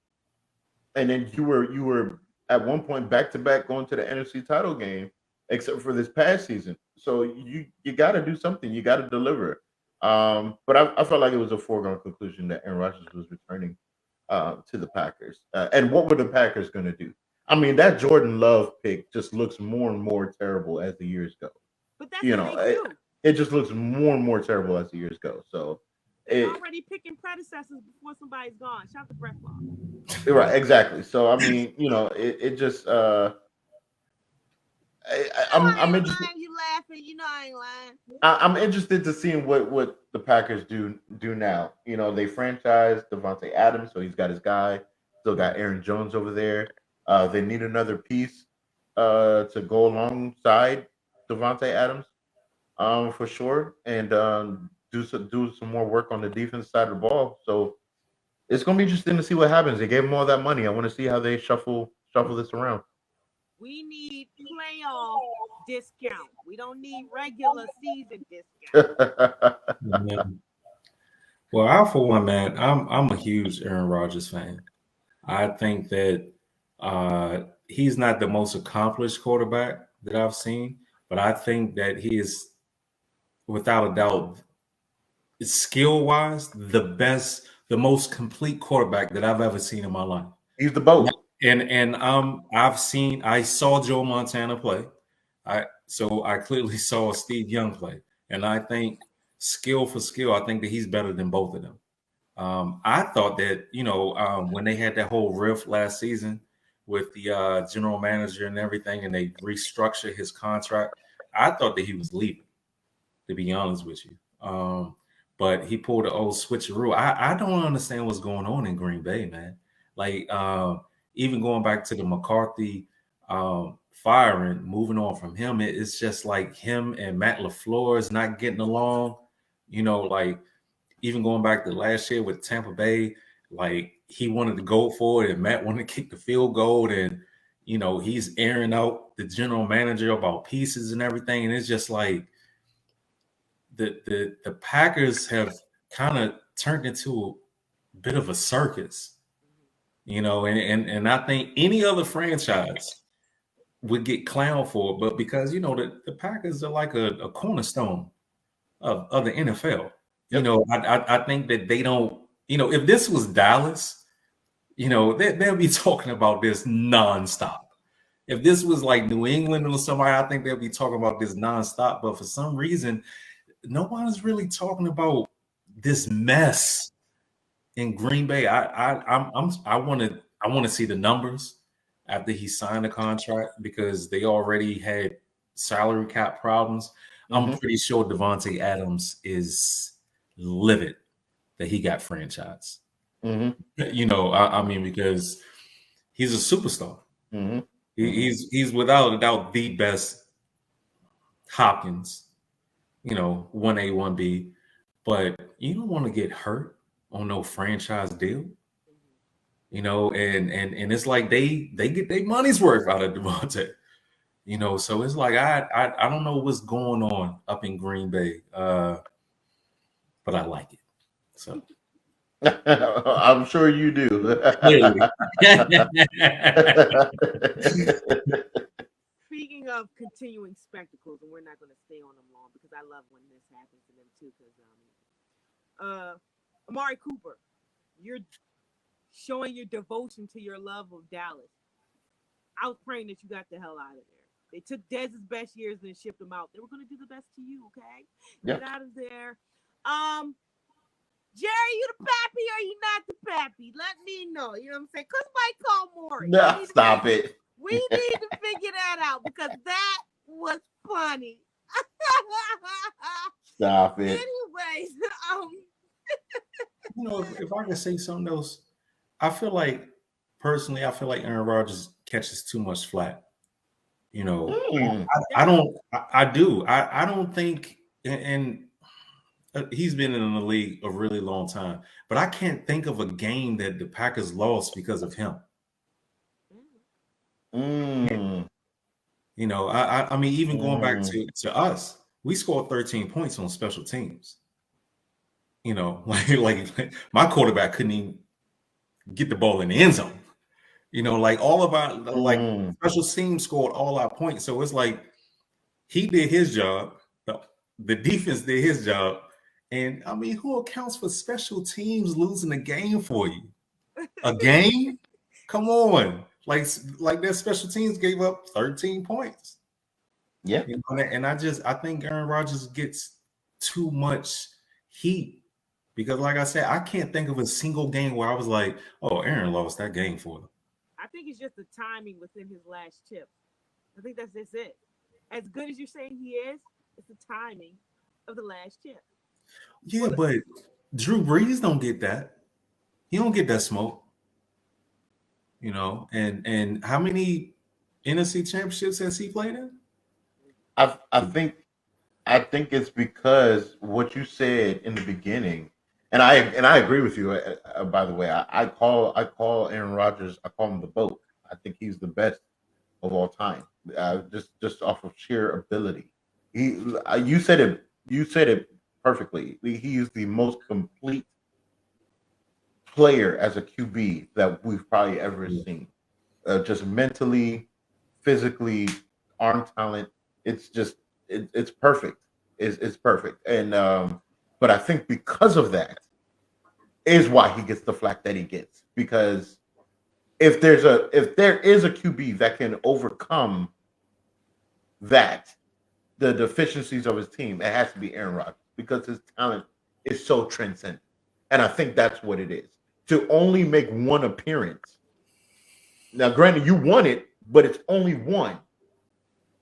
then you were at one point back-to-back going to the NFC title game, except for this past season. So you got to do something. You got to deliver. But I felt like it was a foregone conclusion that Aaron Rodgers was returning to the Packers. And what were the Packers going to do? I mean, that Jordan Love pick just looks more and more terrible as the years go. But that's what they do. It just looks more and more terrible as the years go. So. They're already picking predecessors before somebody's gone. Shout to Brett Favre. Right, exactly. So I mean, it just I'm interested. You laughing? I ain't lying. I'm interested to seeing what the Packers do now. They franchised Devontae Adams, so he's got his guy. Still got Aaron Jones over there. They need another piece to go alongside Devontae Adams, for sure, and do some more work on the defense side of the ball. So it's going to be interesting to see what happens. They gave them all that money. I want to see how they shuffle this around. We need playoff discount. We don't need regular season discount. Well, I for one, man, I'm a huge Aaron Rodgers fan. I think that he's not the most accomplished quarterback that I've seen, but I think that he is, without a doubt, skill-wise, the most complete quarterback that I've ever seen in my life. He's the boat. And I saw Joe Montana play. So I clearly saw Steve Young play. And I think skill for skill, I think that he's better than both of them. I thought that, when they had that whole rift last season with the general manager and everything, and they restructured his contract, I thought that he was leaving, to be honest with you. But he pulled the old switcheroo. I don't understand what's going on in Green Bay, man. Like, even going back to the McCarthy firing, moving on from him, it's just like him and Matt LaFleur is not getting along. Like, even going back to last year with Tampa Bay, like, he wanted to go for it and Matt wanted to kick the field goal, and he's airing out the general manager about pieces and everything, and it's just like the Packers have kind of turned into a bit of a circus, and I think any other franchise would get clowned for it, but because the Packers are like a cornerstone of the NFL. Yep. I think that they don't, if this was Dallas, they'll be talking about this nonstop. If this was like New England or somebody, I think they'll be talking about this nonstop. But for some reason, no one's really talking about this mess in Green Bay. I want to see the numbers after he signed the contract, because they already had salary cap problems. I'm pretty sure Devontae Adams is livid that he got franchised. I mean, because he's a superstar. He's without a doubt the best Hopkins, 1A, 1B, but you don't want to get hurt on no franchise deal. And it's like they get their money's worth out of Devontae. So it's like I don't know what's going on up in Green Bay, but I like it. So I'm sure you do. Speaking of continuing spectacles, and we're not going to stay on them long because I love when this happens to them too. Because Amari Cooper, you're showing your devotion to your love of Dallas. I was praying that you got the hell out of there. They took Dez's best years and shipped him out. They were going to do the best to you, okay? Get out of there. Jerry, you the pappy or you not the pappy? Let me know. You know what I'm saying? Because Mike called Maury. Nah, stop it. We need to figure that out because that was funny. Stop it. Anyways, if I can say something else, I feel like Aaron Rodgers catches too much flack. I don't think, and he's been in the league a really long time, but I can't think of a game that the Packers lost because of him. I mean, even going back to us, we scored 13 points on special teams. Like my quarterback couldn't even get the ball in the end zone. Like all of our special teams scored all our points. So it's like he did his job, the defense did his job, and I mean, who accounts for special teams losing a game for you? A game? Come on. Like their special teams gave up 13 points. Yeah. And I think Aaron Rodgers gets too much heat because, like I said, I can't think of a single game where I was like, oh, Aaron lost that game for them. I think it's just the timing within his last chip. I think that's just it. As good as you're saying he is, it's the timing of the last chip. Yeah, but Drew Brees don't get that. He don't get that smoke. And how many NFC championships has he played in? I think it's because what you said in the beginning, and I agree with you. By the way, I call Aaron Rodgers. I call him the GOAT. I think he's the best of all time. Just off of sheer ability. You said it perfectly. He is the most complete player as a QB that we've probably ever seen. Just mentally, physically, arm talent. it's just it's perfect. It's perfect. And but I think because of that is why he gets the flack that he gets. Because if there is a QB that can overcome that, the deficiencies of his team, it has to be Aaron Rodgers because his talent is so transcendent. And I think that's what it is. To only make one appearance. Now, granted, you won it, but it's only one.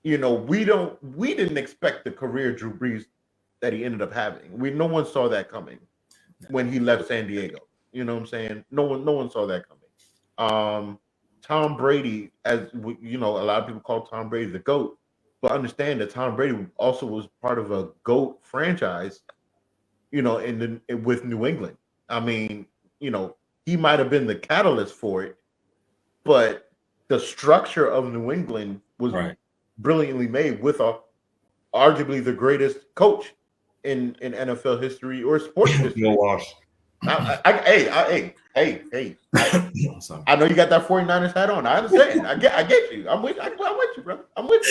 You know, we didn't expect the career Drew Brees that he ended up having. No one saw that coming when he left San Diego. You know what I'm saying? No one saw that coming. Tom Brady, a lot of people call Tom Brady the GOAT, but understand that Tom Brady also was part of a GOAT franchise, with New England. I mean, he might have been the catalyst for it, but the structure of New England was brilliantly made with arguably the greatest coach in NFL history or sports history. No wash. Hey. I know you got that 49ers hat on. I understand. I get you. I'm with you, brother. I'm with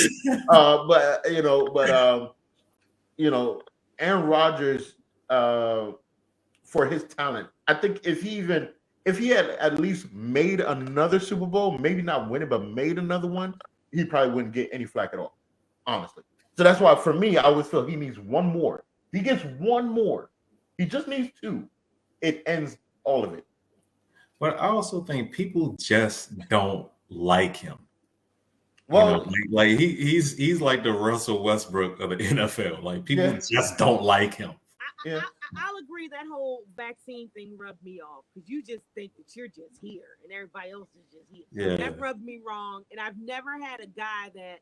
you. Aaron Rodgers, for his talent, I think if he had at least made another Super Bowl, maybe not win it, but made another one, he probably wouldn't get any flack at all, honestly. So that's why, for me, I always feel he needs one more. He gets one more. He just needs two. It ends all of it. But I also think people just don't like him. Well, like he's like the Russell Westbrook of the NFL. Like people just don't like him. I'll agree that whole vaccine thing rubbed me off because you just think that you're just here and everybody else is just here. Yeah. That rubbed me wrong. And I've never had a guy that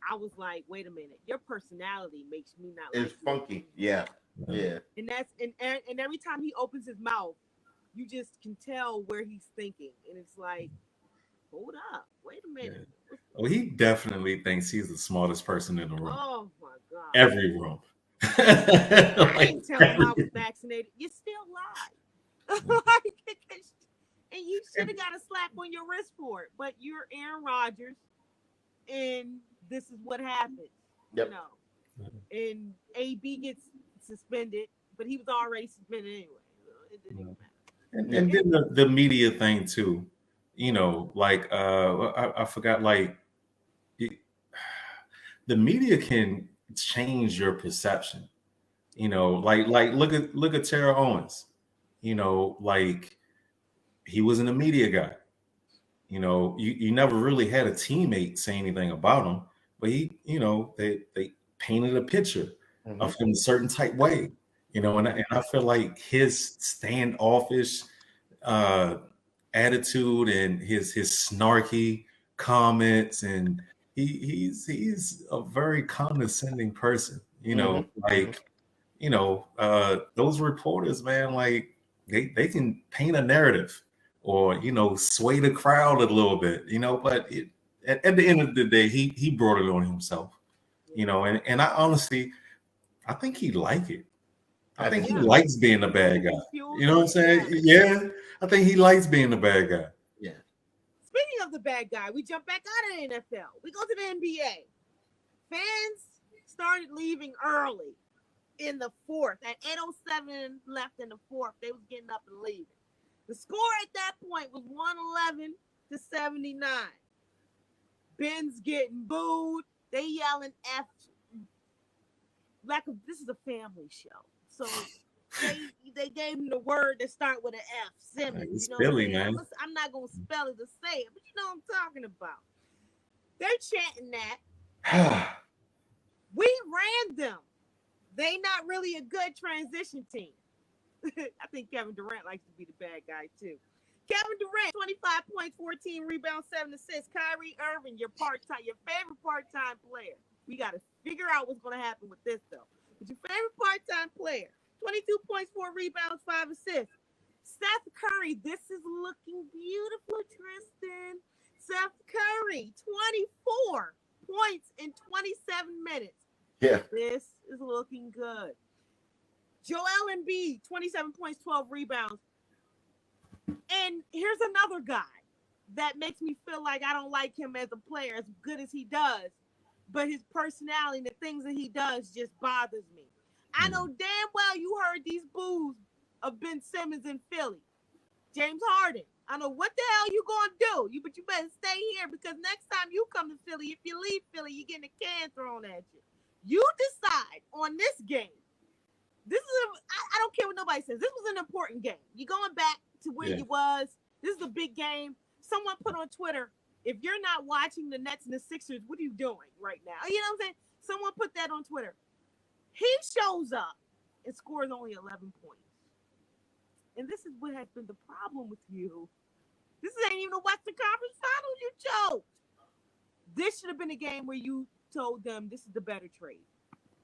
I was like, wait a minute, your personality makes me not like it's funky. Yeah. And that's and every time he opens his mouth, you just can tell where he's thinking. And it's like, hold up, wait a minute. Yeah. Well, he definitely thinks he's the smaddest person in the room. Oh my God. Every room. I didn't tell him I was vaccinated. You still lied. And you should have got a slap on your wrist for it. But you're Aaron Rodgers, and this is what happens. Yep. And AB gets suspended, but he was already suspended anyway. So it didn't even matter. And then the media thing too. I forgot, the media can change your perception. Look at Terrell Owens. He wasn't a media guy. You never really had a teammate say anything about him, but they painted a picture of him a certain type way. And I feel like his standoffish attitude and his snarky comments, and he's a very condescending person. Those reporters, man, like they can paint a narrative or sway the crowd a little bit, but at the end of the day, he brought it on himself, and I honestly, I think he liked it. I think he likes being a bad guy. You know what I'm saying? Yeah. I think he likes being the bad guy. Yeah. Speaking of the bad guy, we jump back out of the NFL. We go to the NBA. Fans started leaving early in the fourth. At 8:07 left in the fourth, they was getting up and leaving. The score at that point was 111-79. Ben's getting booed. They yelling F. This is a family show. So they gave him the word that start with an F. Simmons. Philly, man. I'm not gonna spell it to say it, but you know what I'm talking about. They're chanting that. We ran them. They not really a good transition team. I think Kevin Durant likes to be the bad guy too. Kevin Durant, 25 points, 14 rebounds, 7 assists. Kyrie Irving, your favorite part-time player. We got to figure out what's going to happen with this though. But your favorite part-time player, 22 points, 4 rebounds, 5 assists. Seth Curry, this is looking beautiful, Tristan. Seth Curry, 24 points in 27 minutes. Yeah. This is looking good. Joel Embiid, 27 points, 12 rebounds. And here's another guy that makes me feel like I don't like him as a player as good as he does. but his personality and the things that he does just bothers me. I know damn well you heard these boos of Ben Simmons in Philly. James Harden, I know what the hell you gonna do. But you better stay here because next time you come to Philly, if you leave Philly, you're getting a can thrown at you. You decide on this game. I don't care what nobody says. This was an important game. You're going back to where you was. This is a big game. Someone put on Twitter, if you're not watching the Nets and the Sixers, what are you doing right now? You know what I'm saying? Someone put that on Twitter. He shows up and scores only 11 points. And this is what has been the problem with you. This ain't even a Western Conference Finals you chose. This should have been a game where you told them this is the better trade.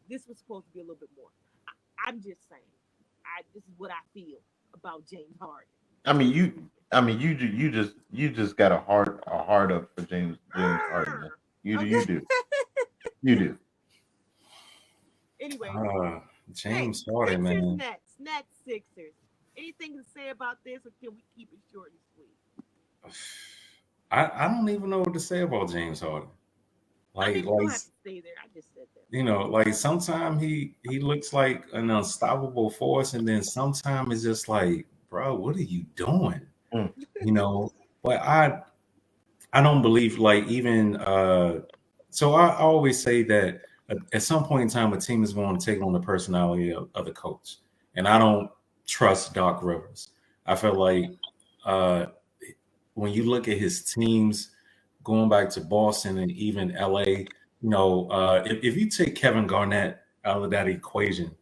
This was supposed to be a little bit more. I'm just saying. This is what I feel about James Harden. You just got a heart up for James Harden. You do. You do. Anyway, James Harden, man. Nets, Sixers. Anything to say about this, or can we keep it short and sweet? I don't even know what to say about James Harden. You don't have to stay there. I just said that. You know, like sometimes he looks like an unstoppable force, and then sometimes it's just like, bro, what are you doing? You know, but I don't believe like even so I always say that at some point in time a team is going to take on the personality of the coach. And I don't trust Doc Rivers. I feel like when you look at his teams going back to Boston and even LA, you know, if you take Kevin Garnett out of that equation,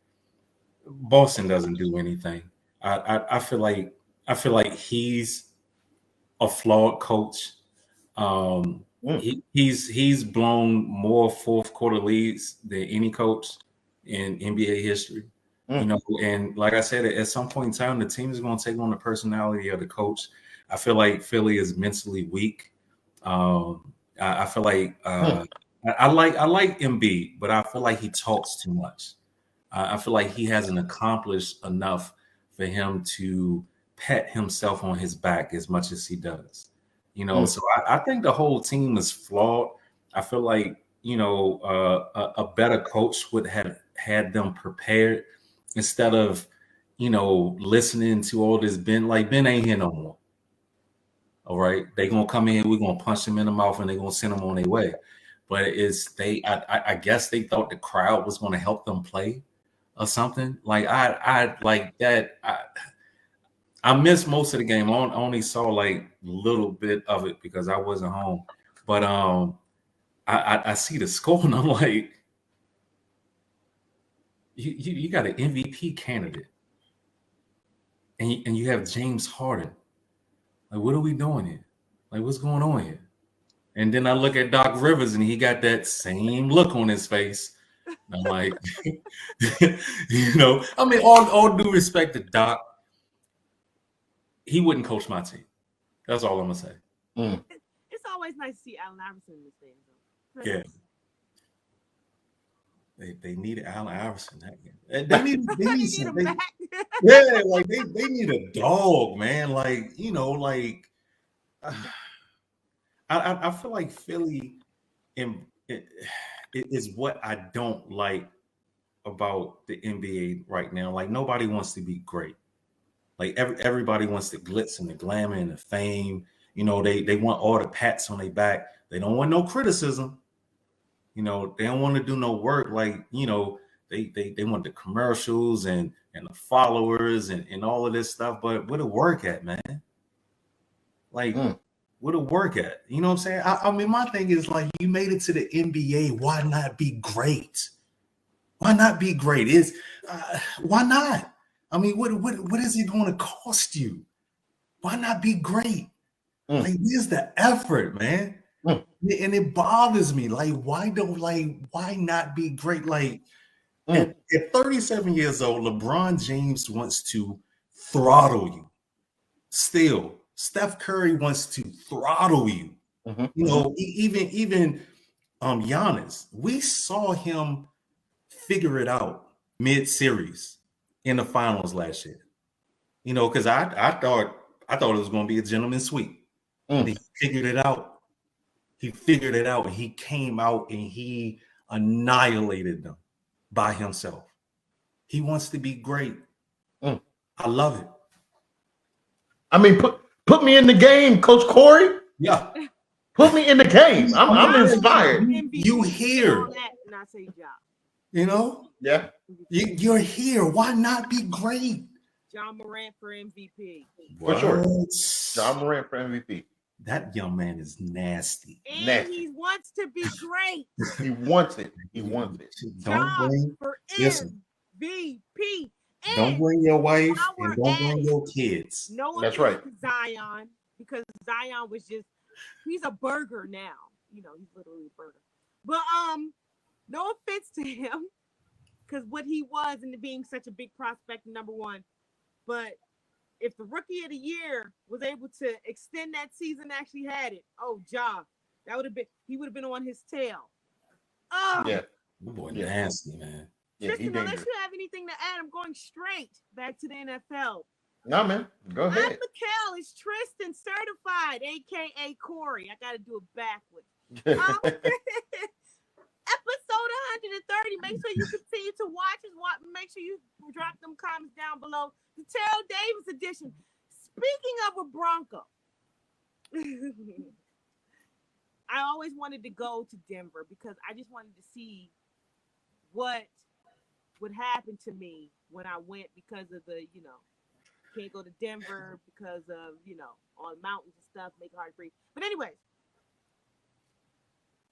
Boston doesn't do anything. I feel like he's a flawed coach. He's blown more fourth quarter leads than any coach in NBA history. You know, and like I said, at some point in time, the team is going to take on the personality of the coach. I feel like Philly is mentally weak. I feel like I like Embiid, but I feel like he talks too much. I feel like he hasn't accomplished enough for him to pat himself on his back as much as he does. You know, so I think the whole team is flawed. I feel like, you know, a better coach would have had them prepared instead of, you know, listening to all this. Ben ain't here no more. All right. They're going to come in, we're going to punch them in the mouth and they're going to send them on their way. But I guess they thought the crowd was going to help them play or something. Like I like that. I missed most of the game. I only saw like a little bit of it because I wasn't home. But I see the score and I'm like, you got an MVP candidate, and you have James Harden. Like, what are we doing here? Like, what's going on here? And then I look at Doc Rivers, and he got that same look on his face. And I'm like, you know, I mean, all due respect to Doc, he wouldn't coach my team. That's all I'm gonna say. It's always nice to see Allen Iverson in the stands. Yeah. They needed Allen Iverson that game. They need him back. Yeah, like they need a dog, man. Like, you know, like I feel like Philly is what I don't like about the NBA right now. Like, nobody wants to be great. Like everybody wants the glitz and the glamour and the fame. You know, they want all the pats on their back. They don't want no criticism. You know, they don't want to do no work. Like, you know, they want the commercials and the followers and all of this stuff. But where the work at, man? Like, where the work at? You know what I'm saying? I mean, my thing is, like, you made it to the NBA. Why not be great? Why not be great? Why not? I mean, what is it going to cost you? Why not be great? Like, where's the effort, man? And it bothers me. Like, why not be great? Like, at 37 years old, LeBron James wants to throttle you. Still, Steph Curry wants to throttle you. You know, even Giannis, we saw him figure it out mid-series in the finals last year. You know, because I thought it was going to be a gentleman's sweep. He figured it out. He figured it out, and he came out and he annihilated them by himself. He wants to be great. I love it. I mean, put me in the game, Coach Corey. Yeah. Put me in the game. I'm inspired. You here. And I say job. You know? Yeah. You're here. Why not be great? John Morant for MVP. For sure. John Morant for MVP. That young man is nasty. And Nasty. he wants to be great. He wants it. He wants it. Don't bring for MVP. Don't bring your wife and don't bring your kids. No, that's right. Zion, because Zion was he's a burger now. You know, he's literally a burger. But no offense to him, because what he was and being such a big prospect, number one. But if the rookie of the year was able to extend that season, actually had it, that would have been, he would have been on his tail. Oh yeah, boy, nasty, man. Yeah, Tristan, unless you have anything to add, I'm going straight back to the NFL. No, man, go ahead. I'm Mikkel is Tristan certified, aka Corey. I got to do it backwards. Episode 130. Make sure you continue to watch us. Make sure you drop them comments down below. The Terrell Davis edition. Speaking of a Bronco, I always wanted to go to Denver because I just wanted to see what would happen to me when I went because of the, can't go to Denver because of, all the mountains and stuff, make it hard to breathe. But anyways,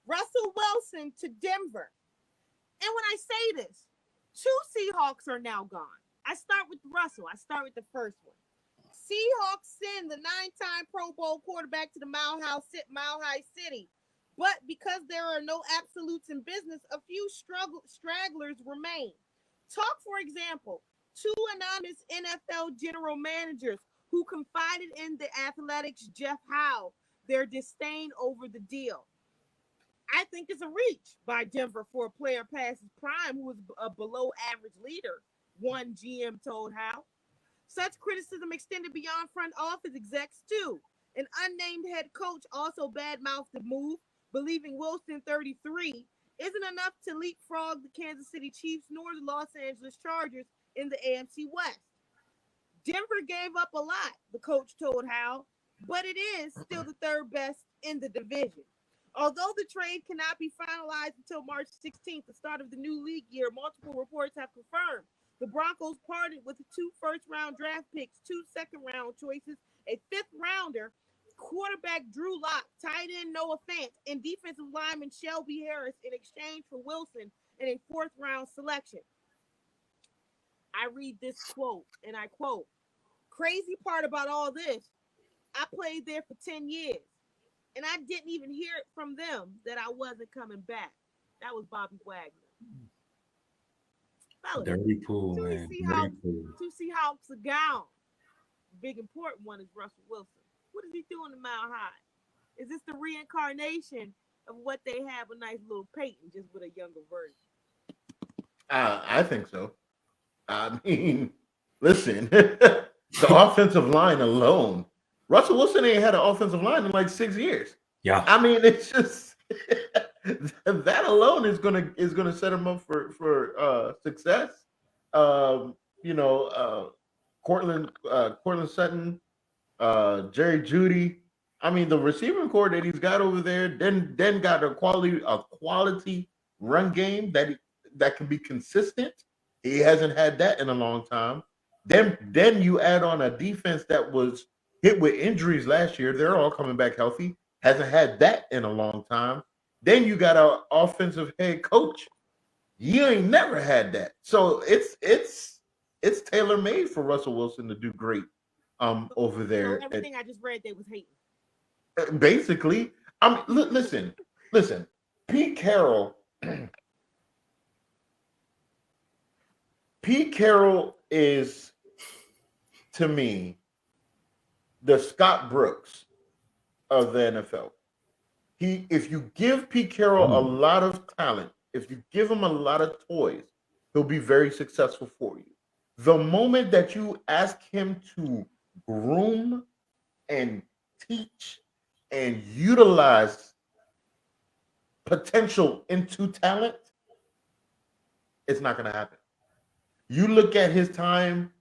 Russell Wilson to Denver. And when I say this, 2 Seahawks are now gone. I start with Russell. I start with the first one. Seahawks send the 9-time Pro Bowl quarterback to the Mile High City. But because there are no absolutes in business, a few stragglers remain. Talk, for example, 2 anonymous NFL general managers who confided in the Athletic's Jeff Howe their disdain over the deal. I think it's a reach by Denver for a player past his prime who was a below-average leader, one GM told Howe. Such criticism extended beyond front office execs, too. An unnamed head coach also badmouthed the move, believing Wilson, 33, isn't enough to leapfrog the Kansas City Chiefs nor the Los Angeles Chargers in the AFC West. Denver gave up a lot, the coach told Howe, but it is still the 3rd best in the division. Although the trade cannot be finalized until March 16th, the start of the new league year, multiple reports have confirmed the Broncos parted with 2 first-round draft picks, 2 second-round choices, a 5th-rounder, quarterback Drew Lock, tight end Noah Fant, and defensive lineman Shelby Harris in exchange for Wilson and a 4th-round selection. I read this quote, and I quote, "Crazy part about all this, I played there for 10 years, and I didn't even hear it from them that I wasn't coming back." That was Bobby Wagner. Fellas, Dirty pool, man. Dirty pool. 2 Seahawks are gone. The big important one is Russell Wilson. What is he doing in Mile High? Is this the reincarnation of what they have, a nice little Peyton, just with a younger version? I think so. I mean, listen, the offensive line alone. Russell Wilson ain't had an offensive line in like 6 years. Yeah. I mean, it's just that alone is gonna set him up for success. Cortland Sutton, Jerry Jeudy. I mean, the receiving core that he's got over there, then got a quality run game that can be consistent. He hasn't had that in a long time. Then you add on a defense that was hit with injuries last year. They're all coming back healthy. Hasn't had that in a long time. Then you got an offensive head coach. You ain't never had that. So it's tailor-made for Russell Wilson to do great over there. So everything I just read, they was hating. Basically, I mean, listen. Pete Carroll is, to me, the Scott Brooks of the NFL. If you give Pete Carroll a lot of talent, if you give him a lot of toys, he'll be very successful for you. The moment that you ask him to groom and teach and utilize potential into talent, it's not going to happen. You look at his time,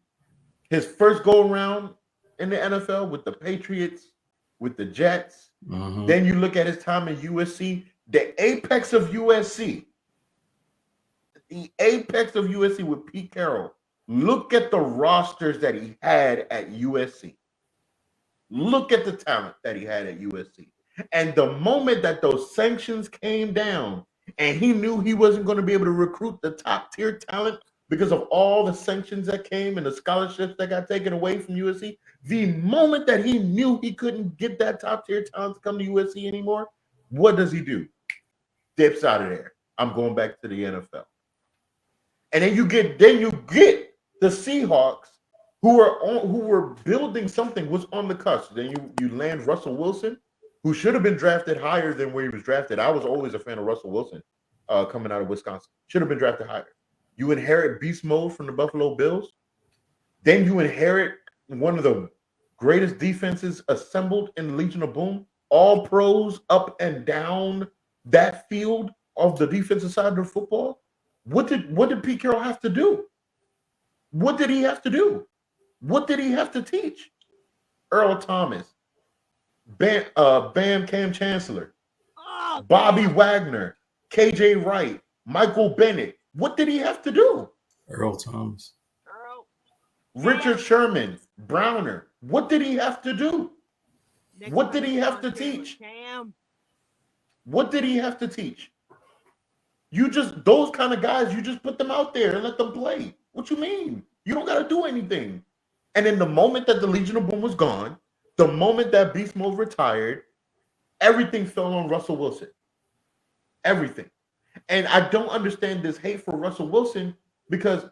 his first go around in the NFL with the Patriots, with the Jets. Mm-hmm. Then you look at his time in USC, the apex of USC. The apex of USC with Pete Carroll. Look at the rosters that he had at USC. Look at the talent that he had at USC. And the moment that those sanctions came down and he knew he wasn't going to be able to recruit the top tier talent because of all the sanctions that came and the scholarships that got taken away from USC, the moment that he knew he couldn't get that top tier talent to come to USC anymore, what does he do? Dips out of there. I'm going back to the NFL. And then you get the Seahawks who were building something, was on the cusp. Then you land Russell Wilson, who should have been drafted higher than where he was drafted. I was always a fan of Russell Wilson coming out of Wisconsin. Should have been drafted higher. You inherit beast mode from the Buffalo Bills. Then you inherit one of the greatest defenses assembled in the Legion of Boom. All pros up and down that field of the defensive side of the football. What did Pete Carroll have to do? What did he have to do? What did he have to teach? Earl Thomas, Bam Cam Chancellor, Bobby Wagner, KJ Wright, Michael Bennett. What did he have to do? Earl Thomas. Richard Sherman, Browner. What did he have to do? What did he have to teach? What did he have to teach? Those kind of guys, you just put them out there and let them play. What you mean? You don't got to do anything. And in the moment that the Legion of Boom was gone, the moment that Beast Mode retired, everything fell on Russell Wilson. Everything. And I don't understand this hate for Russell Wilson because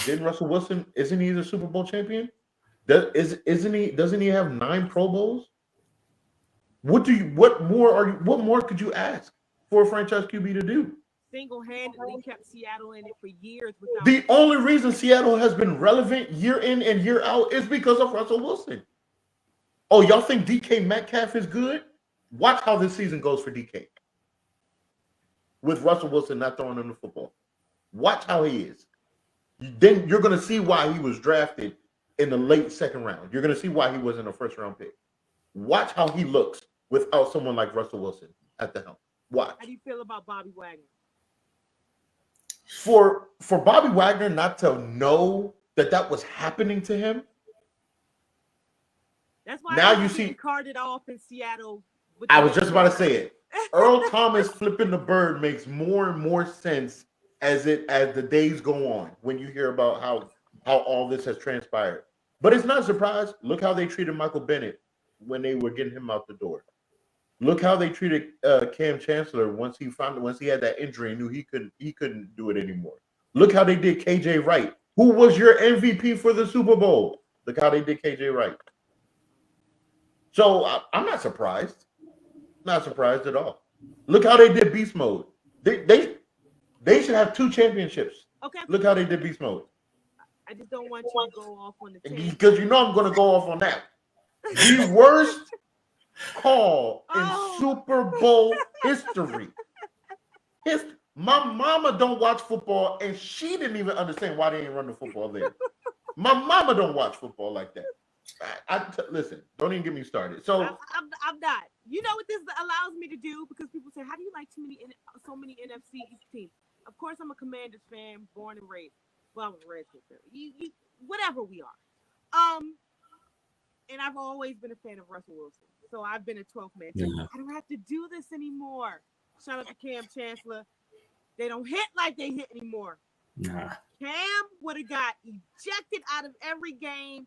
isn't he the Super Bowl champion? Doesn't he have 9 Pro Bowls? What more could you ask for a franchise QB to do? Single-handedly kept Seattle in it for years. The only reason Seattle has been relevant year in and year out is because of Russell Wilson. Oh, y'all think DK Metcalf is good? Watch how this season goes for DK. With Russell Wilson not throwing him the football. Watch how he is. Then you're going to see why he was drafted in the late second round. You're going to see why he wasn't a first-round pick. Watch how he looks without someone like Russell Wilson at the helm. Watch. How do you feel about Bobby Wagner? For Bobby Wagner not to know that was happening to him. That's why now you see carted off in Seattle. I was just about to say it. Earl Thomas flipping the bird makes more and more sense as the days go on when you hear about how all this has transpired. But it's not a surprise. Look how they treated Michael Bennett when they were getting him out the door. Look how they treated Cam Chancellor once he had that injury and knew he couldn't do it anymore. Look how they did KJ Wright, who was your MVP for the Super Bowl. Look how they did KJ Wright. So I'm not surprised. Not surprised at all. Look how they did Beast Mode. They should have 2 championships. Okay. Look how they did Beast Mode. I just don't want you to go off on the tangent. Because you know I'm going to go off on that. The worst call in Super Bowl history. My mama don't watch football, and she didn't even understand why they ain't run the football there. My mama don't watch football like that. Listen, don't even get me started. So I'm not. You know what this allows me to do? Because people say, how do you like so many NFC teams? Of course, I'm a Commanders fan, born and raised. Well, I'm a Redskins fan. You, whatever we are. And I've always been a fan of Russell Wilson. So I've been a 12th man. Yeah. I don't have to do this anymore. Shout out to Cam Chancellor. They don't hit like they hit anymore. Nah. Cam would have got ejected out of every game.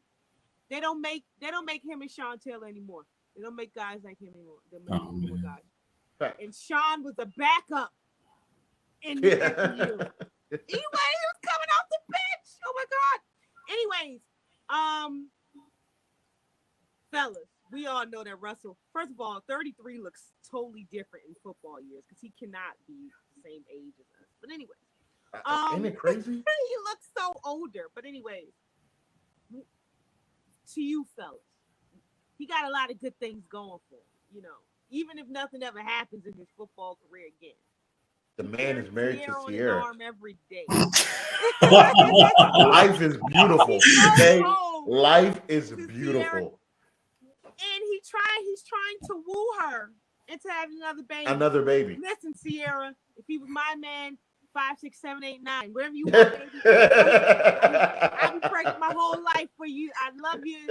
They don't make him and Sean Taylor anymore. They don't make guys like him anymore. They make more guys. Right. And Sean was a backup in the FU. Anyway, he was coming off the bench. Oh my God. Anyways, fellas, we all know that Russell, first of all, 33 looks totally different in football years because he cannot be the same age as us. But anyways, isn't it crazy? He looks so older. But anyways, to you fellas, he got a lot of good things going for him. You know, even if nothing ever happens in his football career again. The man is married to on his Sierra. arm every day. Life is beautiful. Okay? Life is beautiful. Sierra, and he's trying to woo her into having another baby. Another baby. Listen, Sierra, if he was my man, 5, 6, 7, 8, 9, whatever you want, baby. I've been pregnant my whole life for you. I love you.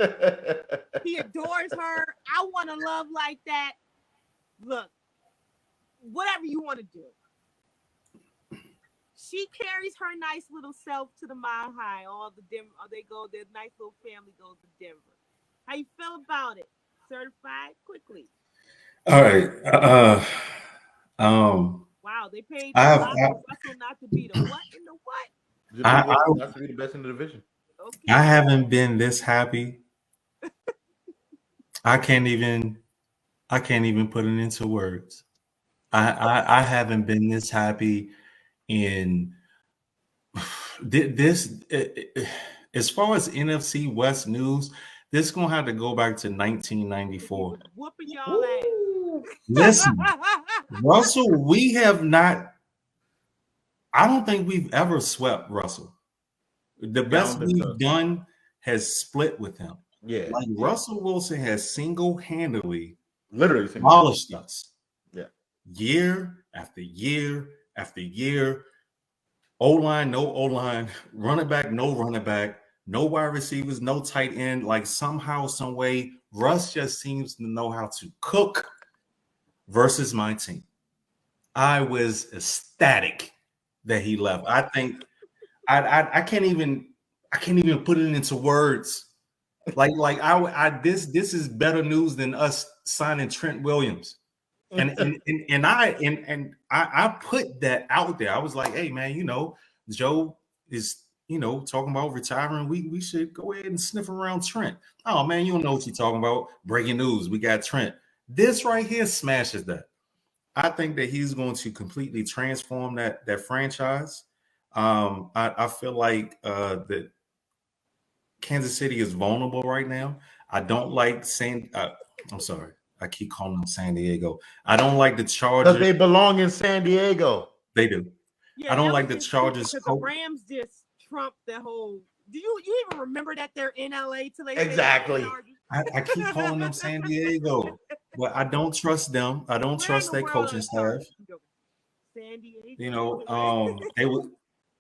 He adores her. I want to love like that. Look, whatever you want to do. She carries her nice little self to the Mile High. Their nice little family goes to Denver. How you feel about it? Certified quickly. All right. Wow, they paid Russell not to be the what in the what? Not to be the best in the division. Okay. I haven't been this happy. I can't even put it into words. I haven't been this happy in this. As far as NFC West news, this is gonna have to go back to 1994. Whooping y'all ass. Listen, Russell, we have not. I don't think we've ever swept Russell. The best we've done has split with him. Yeah, like Russell Wilson has single-handedly literally demolished us. Yeah, year after year after year. O-line, no O-line, running back, no running back, no wide receivers, no tight end. Like somehow, some way, Russ just seems to know how to cook versus my team. I was ecstatic that he left. I think I can't even put it into words. This is better news than us signing Trent Williams. And I put that out there. I was like, hey man, Joe is talking about retiring. We should go ahead and sniff around Trent. Oh man, you don't know what you're talking about. Breaking news, we got Trent. This right here smashes that. I think that he's going to completely transform that franchise. I feel like that Kansas City is vulnerable right now. I don't like saying. I'm sorry. I keep calling them San Diego. I don't like the Chargers. Because they belong in San Diego. They do. Yeah, I don't like the Chargers. Because the Rams just trumped the whole. Do you even remember that they're in LA till they exactly? I keep calling them San Diego, but I don't trust them. I don't trust their coaching staff. San Diego.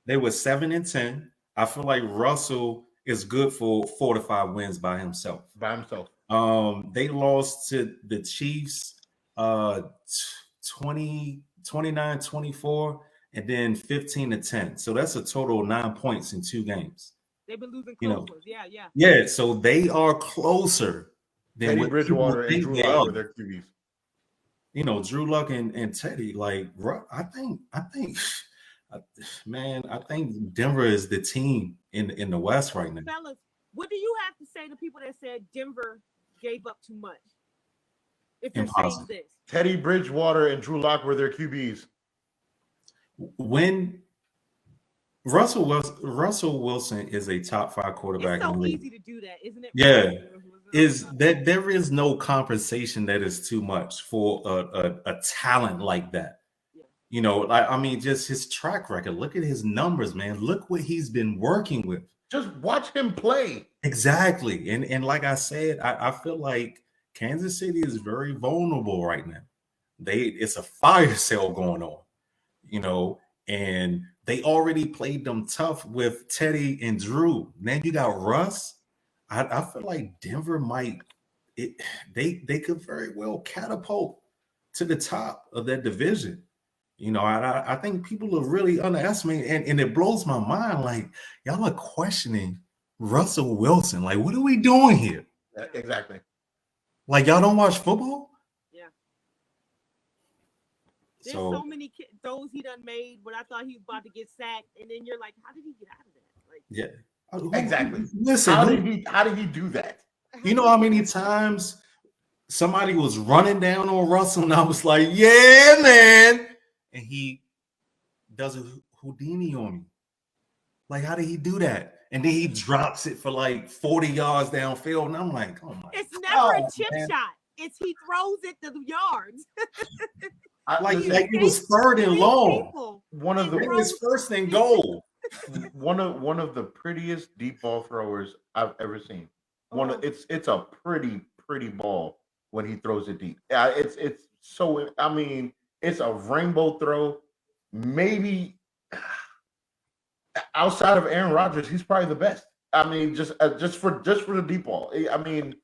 They were 7-10. I feel like Russell is good for 4 to 5 wins by himself. They lost to the Chiefs 29-24 and then 15-10. So that's a total of 9 points in 2 games. They've been losing close ones. Yeah. Yeah, so they are closer than Teddy Bridgewater and Drew Lock were their QBs. Drew Luck and Teddy, I think Denver is the team in the West right now. Fellas, what do you have to say to people that said Denver gave up too much? If you're saying this, Teddy Bridgewater and Drew Lock were their QBs. When Russell Wilson is a top 5 quarterback. It's so easy to do that, isn't it? Yeah. Is that there is no compensation that is too much for a talent like that. Yeah. Just his track record. Look at his numbers, man. Look what he's been working with. Just watch him play. Exactly. And like I said, I feel like Kansas City is very vulnerable right now. It's a fire sale going on, and they already played them tough with Teddy and Drew. Now you got Russ. I feel like Denver they could very well catapult to the top of that division. I think people are really underestimating, and it blows my mind. Like, y'all are questioning Russell Wilson. Like, what are we doing here? Exactly. Like, y'all don't watch football? Yeah. There's so many throws he done made when I thought he was about to get sacked, and then you're like, how did he get out of that? Like, yeah. Exactly. Listen, how did he do that? You know how many times somebody was running down on Russell, and I was like, yeah, man. And he does a Houdini on me. Like, how did he do that? And then he drops it for like 40 yards downfield. And I'm like, oh my God. It's never a chip shot. is he throws it to the yards. Like it was third and long. It was first and goal. one of the prettiest deep ball throwers I've ever seen. It's a pretty ball when he throws it deep. It's so, I mean, it's a rainbow throw. Maybe outside of Aaron Rodgers, he's probably the best. I mean, just for the deep ball. I mean,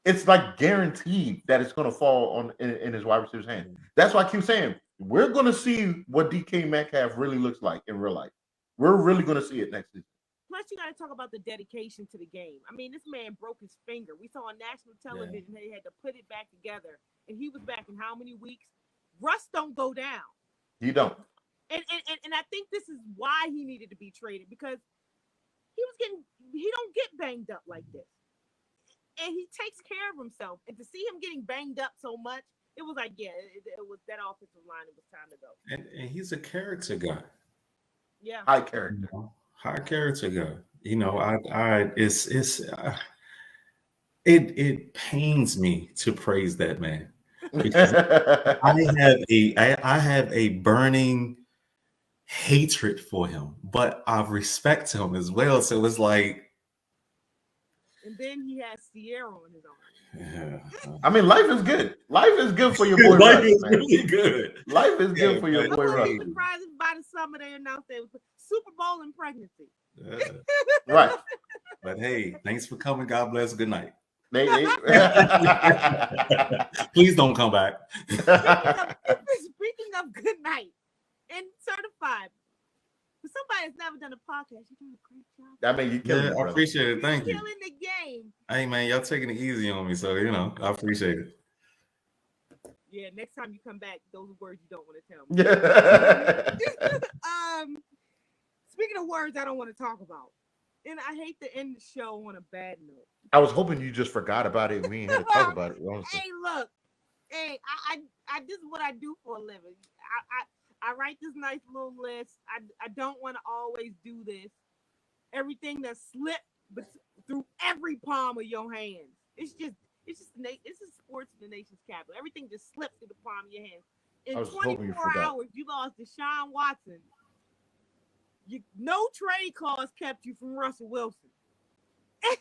it's like guaranteed that it's going to fall in his wide receiver's hand. That's why I keep saying we're going to see what DK Metcalf really looks like in real life. We're really going to see it next season. Plus, you got to talk about the dedication to the game. I mean, this man broke his finger. We saw on national television that he had to put it back together, and he was back in how many weeks? Russ don't go down. He don't. And I think this is why he needed to be traded, because he don't get banged up like this. And he takes care of himself. And to see him getting banged up so much, it was like, it was that offensive line. It was time to go. And he's a character guy. Yeah. High character. High character guy. You know, it pains me to praise that man. Because I have a burning hatred for him, but I respect him as well. So it's like, and then he has Sierra on his arm. Yeah. I mean, life is good. Life is good for your boy. Life is really good. Life is good for your boy. I'm really surprised if by the summer they announced it was Super Bowl and pregnancy. Right. But hey, thanks for coming. God bless. Good night. Please don't come back. Speaking of good night and certified, for somebody that's never done a podcast, you're doing a great job. I mean, you killing it, I appreciate it. Thank you. Killing the game. Hey man, y'all taking it easy on me, so you know I appreciate it. Yeah, next time you come back, those are words you don't want to tell me. Yeah. Speaking of words I don't want to talk about, and I hate to end the show on a bad note. I was hoping you just forgot about it. We ain't had to talk about it. Honestly. Hey, look. Hey, I this is what I do for a living. I write this nice little list. I don't want to always do this. Everything that slipped through every palm of your hands. It's just sports in the nation's capital. Everything just slipped through the palm of your hands. In 24 hours, you lost Deshaun Watson. No trade clause kept you from Russell Wilson. And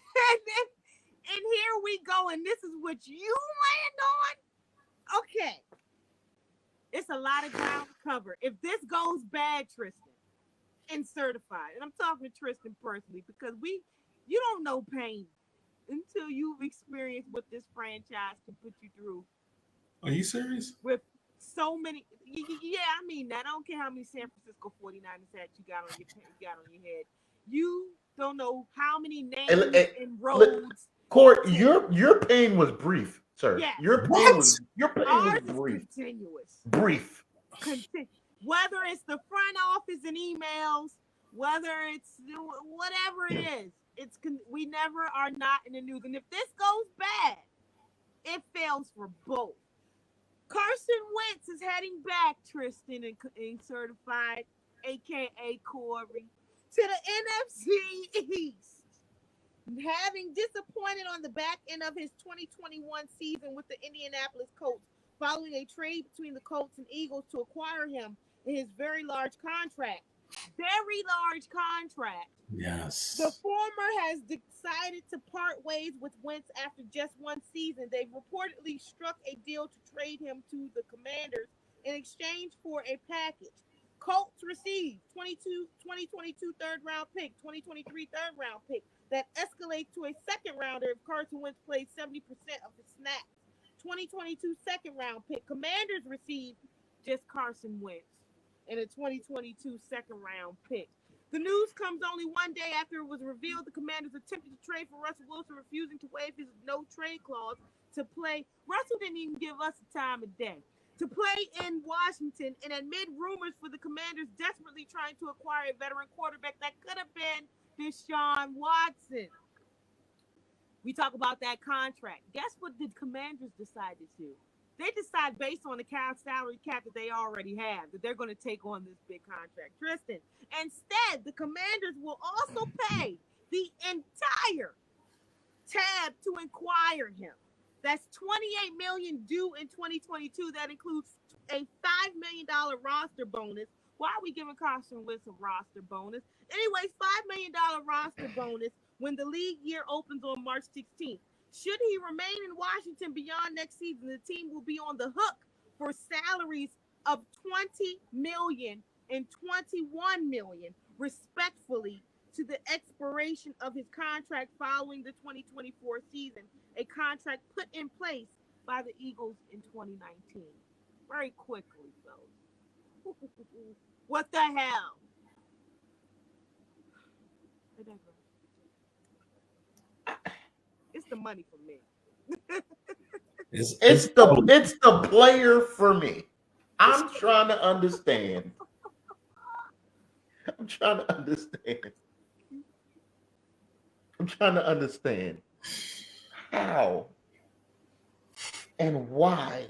here we go, and this is what you land on? Okay. It's a lot of ground to cover. If this goes bad, Tristan, and certified, and I'm talking to Tristan personally, because you don't know pain until you've experienced what this franchise can put you through. Are you serious? With so many, yeah, I mean that. I don't care how many San Francisco 49ers hats you got on your head. You don't know how many names and roads. Court, your pain was brief, sir. Yes. Your pain was brief. Continuous. Brief. Whether it's the front office and emails, whether it's whatever it is, we never are not in the news. And if this goes bad, it fails for both. Carson Wentz is heading back, Tristan, and certified, aka Corey, to the NFC East. Having disappointed on the back end of his 2021 season with the Indianapolis Colts, following a trade between the Colts and Eagles to acquire him in his very large contract. Yes. The former has decided to part ways with Wentz after just one season. They've reportedly struck a deal to trade him to the Commanders in exchange for a package. Colts received 2022 third-round pick, 2023 third-round pick that escalates to a second-rounder if Carson Wentz plays 70% of the snaps. 2022 second-round pick. Commanders received just Carson Wentz and a 2022 second-round pick. The news comes only one day after it was revealed the Commanders attempted to trade for Russell Wilson, refusing to waive his no-trade clause to play. Russell didn't even give us the time of day. To play in Washington, and amid rumors for the Commanders desperately trying to acquire a veteran quarterback that could have been Deshaun Watson. We talk about that contract. Guess what the Commanders decided to do? They decide based on the salary cap that they already have that they're going to take on this big contract. Tristan, instead, the Commanders will also pay the entire tab to acquire him. That's $28 million due in 2022. That includes a $5 million roster bonus. Why are we giving Carson Wentz a roster bonus? Anyways, $5 million roster bonus when the league year opens on March 16th. Should he remain in Washington beyond next season, the team will be on the hook for salaries of $20 million and $21 million, respectively, to the expiration of his contract following the 2024 season, a contract put in place by the Eagles in 2019. Very quickly, fellas. What the hell? It's the money for me. It's the player for me. I'm trying to understand. I'm trying to understand how and why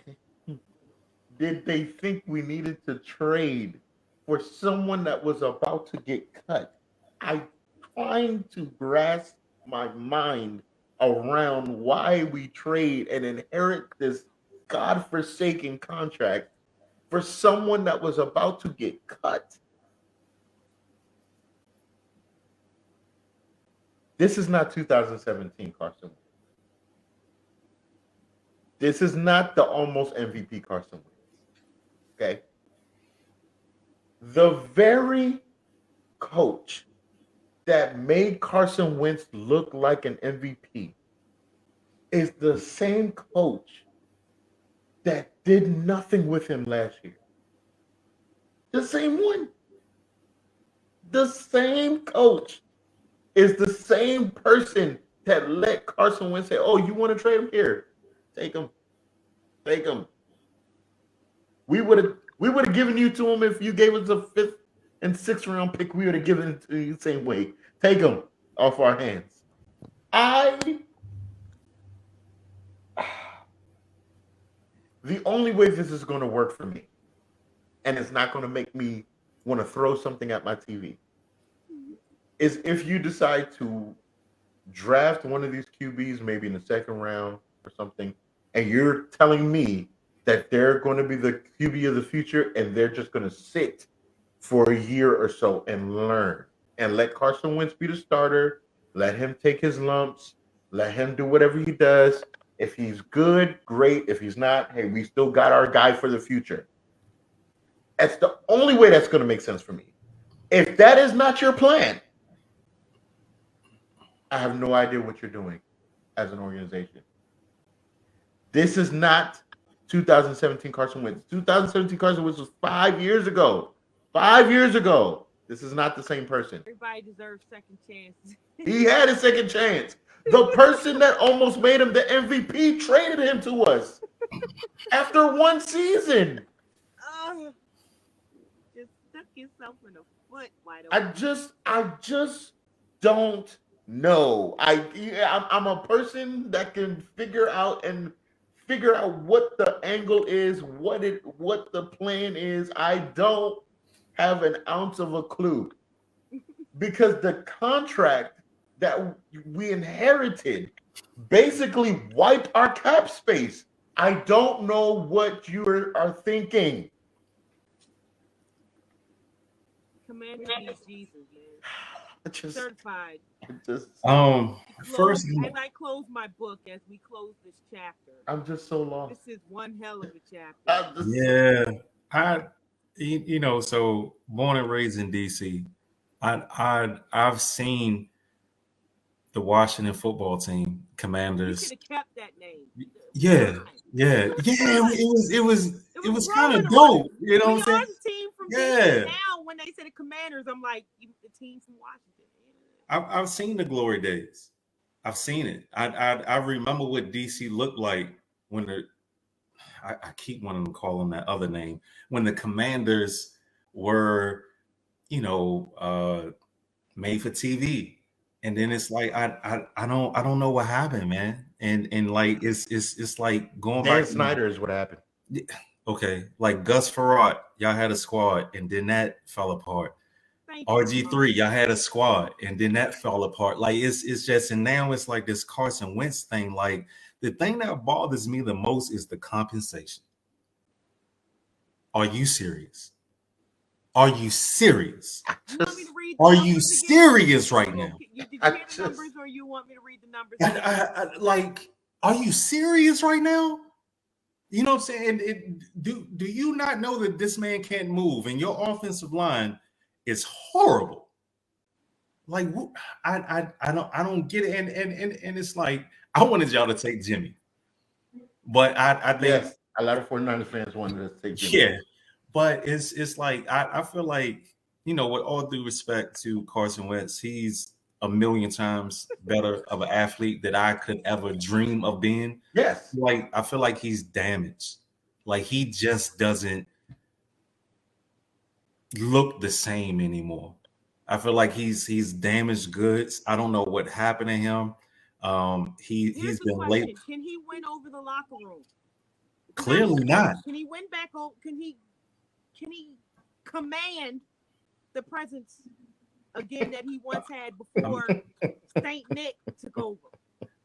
did they think we needed to trade for someone that was about to get cut? I'm trying to grasp my mind around why we trade and inherit this godforsaken contract for someone that was about to get cut. This is not 2017 Carson Wentz. This is not the almost MVP Carson Wentz. Okay? The very coach that made Carson Wentz look like an MVP is the same coach that did nothing with him last year. The same one. The same coach is the same person that let Carson Wentz say, "Oh, you want to trade him? Here, take him. Take him. We would have given you to him if you gave us a 5th and 6th round pick. We would have given it to you the same way. Take him off our hands." The only way this is going to work for me, and it's not going to make me want to throw something at my TV, is if you decide to draft one of these QBs, maybe in the 2nd round or something, and you're telling me that they're going to be the QB of the future and they're just going to sit for a year or so and learn and let Carson Wentz be the starter, let him take his lumps, let him do whatever he does. If he's good, great. If he's not, hey, we still got our guy for the future. That's the only way that's going to make sense for me. If that is not your plan, I have no idea what you're doing as an organization. This is not 2017 Carson Wentz. 2017 Carson Wentz was 5 years ago. 5 years ago. This is not the same person. Everybody deserves second chances. He had a second chance. The person that almost made him the MVP traded him to us after one season. Just stuck yourself in the foot. I just don't know. I'm a person that can figure out what the angle is, what the plan is. I don't have an ounce of a clue because the contract that we inherited basically wiped our cap space. I don't know what you are thinking. Commander Jesus, man. Certified. First, as I close my book, as we close this chapter, I'm just so lost. This is one hell of a chapter. So born and raised in DC, I've seen the Washington football team, Commanders. You should have kept that name. Yeah. It was kind of dope. You know what I'm saying? Team from DC. Now, when they say the Commanders, I'm like, the team from Washington. I've seen the glory days. I've seen it. I remember what DC looked like when I keep wanting to call them that other name, when the Commanders were, made for TV. And then it's like I don't know what happened, man. And like it's like going Dan back. Snyder is what happened. Okay, like Gus Farratt, y'all had a squad, and then that fell apart. RG3, y'all had a squad, and then that fell apart. Like it's just, and now it's like this Carson Wentz thing. Like The thing that bothers me the most is the compensation. Are you serious? Are you serious? You want me to read the Are numbers you again? serious right now? Did you hear the numbers, or you want me to read the numbers again? Like, are you serious right now? You know what I'm saying? Do you not know that this man can't move and your offensive line is horrible? Like, I don't get it. And it's like, I wanted y'all to take Jimmy, but I think yes, a lot of 49ers fans wanted to take Jimmy. yeah, but it's like I feel like, you know, with all due respect to Carson Wentz, he's a million times better of an athlete that I could ever dream of being. Yes. Like, I feel like he's damaged. Like, he just doesn't look the same anymore. I feel like he's damaged goods. I don't know what happened to him. He's been late. Can he win over the locker room? Clearly not. Can he win back over? Can he command the presence again that he once had before Saint Nick took over?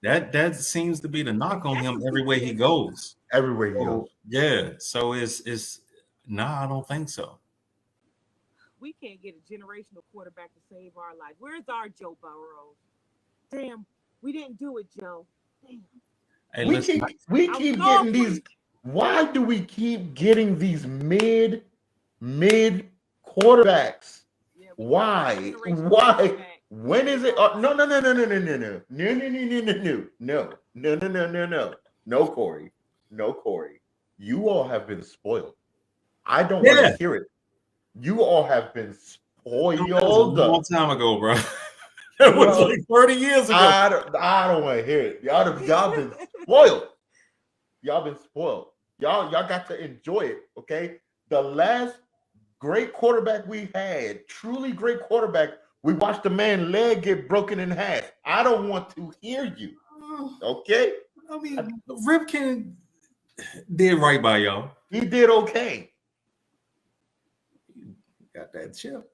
That seems to be the knock on him everywhere he goes. Everywhere he goes. Yeah. So it's nah, I don't think so. We can't get a generational quarterback to save our life. Where's our Joe Burrow? Damn, we didn't do it, Joe. Damn. Hey, we keep getting these. Why do we keep getting these mid quarterbacks? Yeah, why? When is it? No, Corey. No, Corey. You all have been spoiled. I don't want to hear it. You all have been spoiled. That was a long time ago, bro. It was like 30 years ago. I don't want to hear it. Y'all been spoiled. Y'all been spoiled. Y'all got to enjoy it. Okay. The last great quarterback we had, truly great quarterback, we watched the man's leg get broken in half. I don't want to hear you. Okay. I mean, Ripken did right by y'all. He did okay. Got that chip.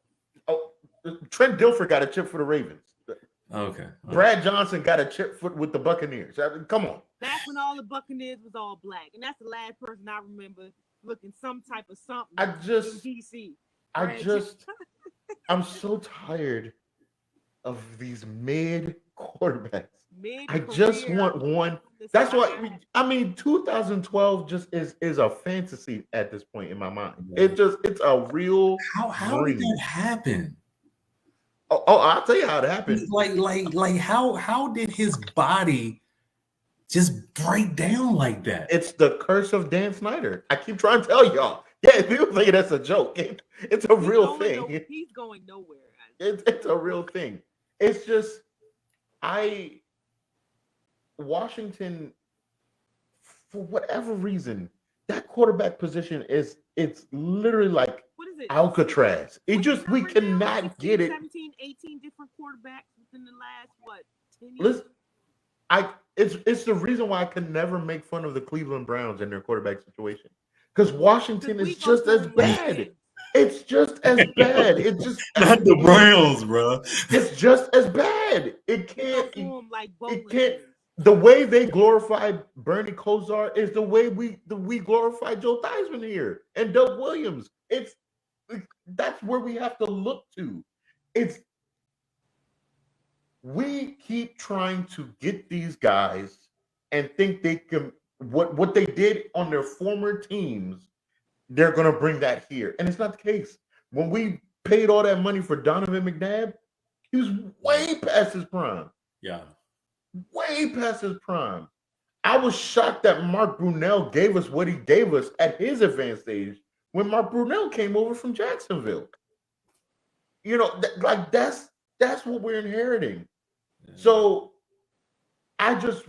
Oh, Trent Dilfer got a chip for the Ravens. Okay. Brad Johnson got a chip with the Buccaneers. I mean, come on. That's when all the Buccaneers was all black, and that's the last person I remember looking some type of something. in DC. I'm so tired of these mid quarterbacks. I just want one. That's what I mean. 2012 just is a fantasy at this point in my mind. Yeah. It's a real. How did that happen? Oh, I'll tell you how it happened. Like how did his body just break down like that? It's the curse of Dan Snyder. I keep trying to tell y'all. Yeah, people think that's a joke. It's a real thing. He's going nowhere. It's a real thing. It's just Washington, for whatever reason, that quarterback position it's literally like what is it? Alcatraz. We cannot get it. 17, 18 different quarterbacks within the last 10 Listen, years? it's the reason why I can never make fun of the Cleveland Browns and their quarterback situation. Because Washington is just as bad. It's just as bad. It's just not the Browns, bro. It's just as bad. It can't. The way they glorified Bernie Kosar is the way we glorify Joe Theismann here and Doug Williams. That's where we have to look to. We keep trying to get these guys and think they can what they did on their former teams, they're gonna bring that here. And it's not the case. When we paid all that money for Donovan McNabb, he was way past his prime. Yeah. Way past his prime. I was shocked that Mark Brunell gave us what he gave us at his advanced age when Mark Brunell came over from Jacksonville. You know, that's what we're inheriting. Yeah. So I just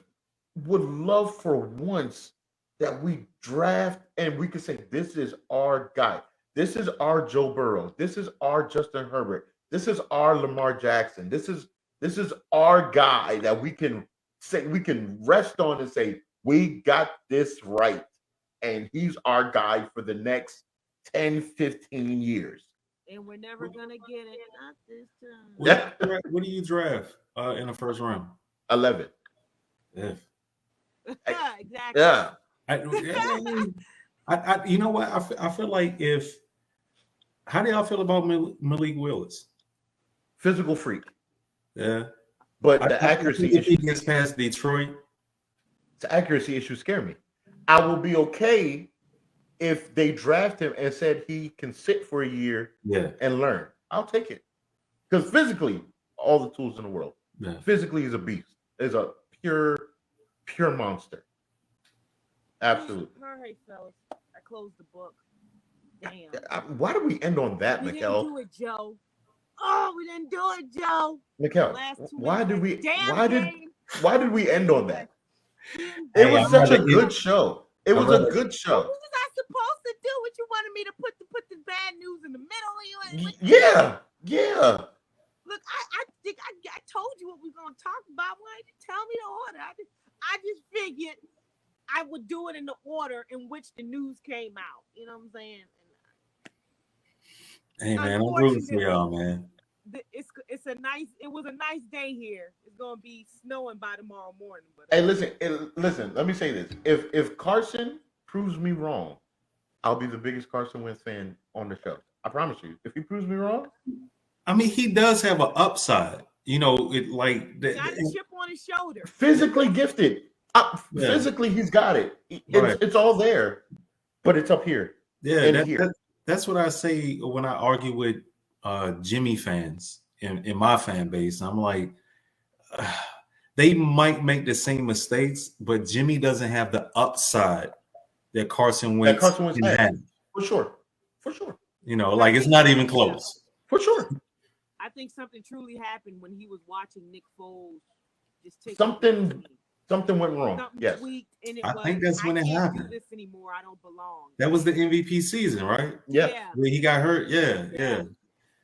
would love for once that we draft and we could say, this is our guy. This is our Joe Burrow. This is our Justin Herbert. This is our Lamar Jackson. This is our guy that we can say, we can rest on and say, we got this right. And he's our guy for the next 10, 15 years. And we're never going to get it. Not this time. What do you draft in the first round? 11. Yeah. Exactly. Yeah. You know what? I feel like how do y'all feel about Malik Willis? Physical freak. Yeah. But I the accuracy think if he issues, gets past Detroit, the accuracy issues scare me. I will be okay if they draft him and said he can sit for a year yeah. and learn. I'll take it. Because physically, all the tools in the world. Yeah. Physically, he's a beast. He's a pure monster. Absolutely. All right, fellas. I closed the book. Damn. Why did we end on that, We Mikkel? didn't do it, Joe. Oh, we didn't do it, Joe. Mikkel, Last 2 why did we? minutes. Damn Why did we end on that? It Hey, was such a good show. It was a good What show. was I supposed to do? What you wanted me to put the bad news in the middle? Yeah. Look, I think I told you what we were gonna talk about. Why did you tell me the order? I just figured I would do it in the order in which the news came out. You know what I'm saying? Hey man, I'm rooting for y'all, man. It was a nice day here. It's gonna be snowing by tomorrow morning. But Hey, listen. Let me say this: if Carson proves me wrong, I'll be the biggest Carson Wentz fan on the show. I promise you. If he proves me wrong, I mean, he does have an upside. You know, it like got a chip on his shoulder. Physically gifted. Physically, he's got it. It's all there, but it's up here. Yeah, that's what I say when I argue with Jimmy fans in my fan base. I'm like, they might make the same mistakes, but Jimmy doesn't have the upside that Carson Wentz can have. For sure. You know, like it's not even close. For sure. I think something truly happened when he was watching Nick Foles just take something went wrong. Yes. I think that's when it happened. This anymore. I don't belong. That was the MVP season, right? Yeah. When he got hurt. Yeah.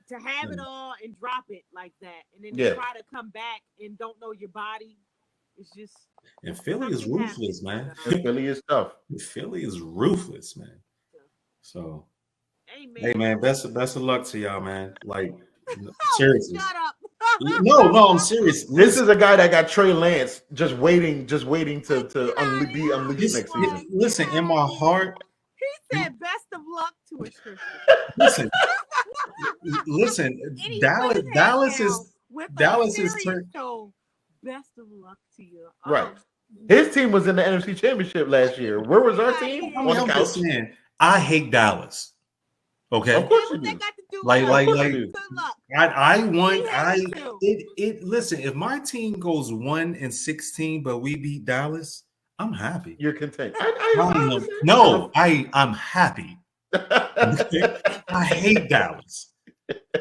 To have it all and drop it like that, and then to try to come back and don't know your body, it's just. And Philly is ruthless, man. Philly is tough. Philly is ruthless, man. So, hey, man, best of luck to y'all, man. Like, seriously. Shut up. No, I'm serious. This is a guy that got Trey Lance just waiting to be unleashed next season. Listen, in my heart. He said, "Best of luck to us, Christian." Listen. Dallas is turn. Best of luck to you. Right. His team was in the NFC Championship last year. Where was our team? On the couch. I hate Dallas. Okay. Of course you do. Like listen, if my team goes 1-16, but we beat Dallas, I'm happy. You're content. I'm happy. I hate Dallas.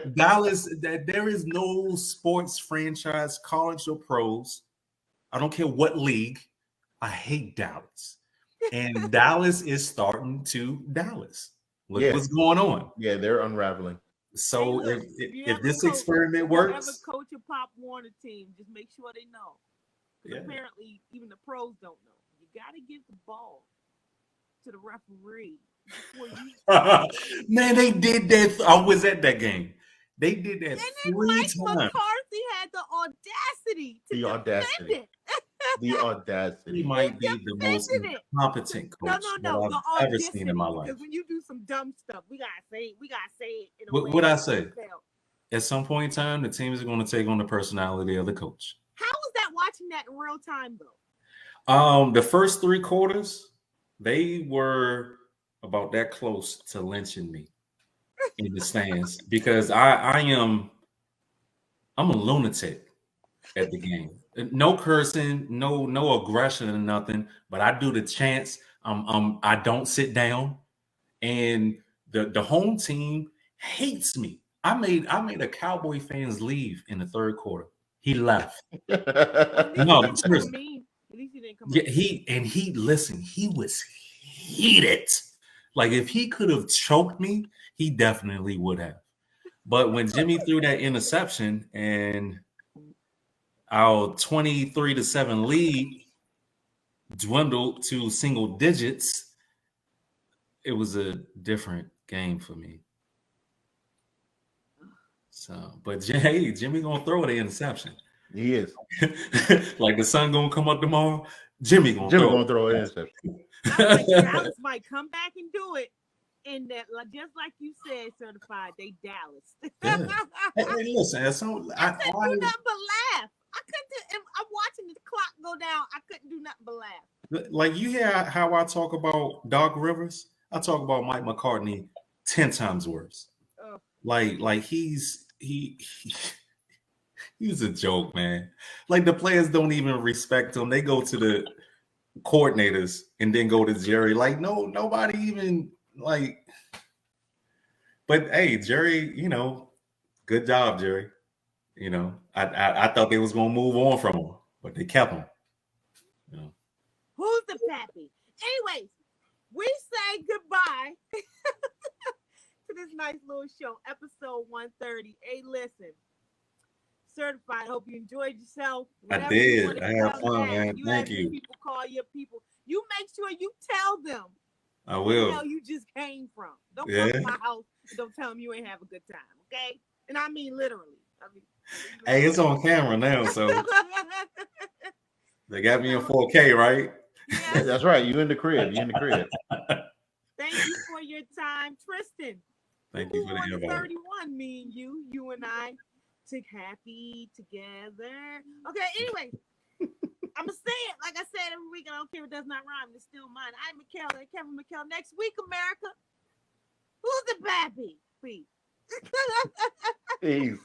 There is no sports franchise, college or pros. I don't care what league. I hate Dallas. And Dallas is starting to Dallas. Look what's going on. Yeah, they're unraveling. So if this experiment works, ever coach a Pop Warner team, just make sure they know. Yeah. Apparently, even the pros don't know. You got to give the ball to the referee. Man, they did that. I was at that game. They did that 3 times. McCarthy had the audacity to defend it. The audacity. He might be the most incompetent coach that I've ever seen in my life. Because when you do some dumb stuff, we gotta say it. What I say? At some point in time, the teams are going to take on the personality of the coach. How was that watching that in real time though? The first 3 quarters, they were about that close to lynching me in the stands because I'm a lunatic at the game. No cursing, no aggression or nothing, but I do the chants. I don't sit down, and the home team hates me. I made a Cowboy fans leave in the 3rd quarter. He left. No, seriously. Yeah, he was heated. Like if he could have choked me, he definitely would have. But when Jimmy threw that interception and our 23-7 lead dwindled to single digits, it was a different game for me. So, but hey, Jimmy gonna throw the interception. He is. Like the sun gonna come up tomorrow. Jimmy gonna throw an interception. I'm like, Dallas might come back and do it. And that, just like you said, certified, they Dallas. Hey, listen, I couldn't do nothing but laugh. I'm watching the clock go down. I couldn't do nothing but laugh. Like, you hear how I talk about Doc Rivers? I talk about Mike McCartney 10 times worse. Like he's a joke, man. Like, the players don't even respect him. They go to the coordinators and then go to Jerry. Like, nobody even like. But hey, Jerry, good job, Jerry. I thought they was gonna move on from him, but they kept him. Who's the pappy? Anyways, we say goodbye to this nice little show, episode 130. Hey, listen, certified. Hope you enjoyed yourself. I did. I had fun, man. Thank you. People call your people. You make sure you tell them. I will. Where you just came from. Don't come to my house and don't tell them you ain't have a good time, okay? And I mean literally. Hey, it's on camera now, so they got me in 4K, right? Yes. That's right. You in the crib. Thank you for your time, Tristan. Thank you for the invite. 31, me and you and I took happy together. Okay, anyway, I'm gonna say it like I said every week. I don't care if it does not rhyme. It's still mine. I'm McKell, Kevin McKell. Next week, America. Who's the baby? Peace. Peace.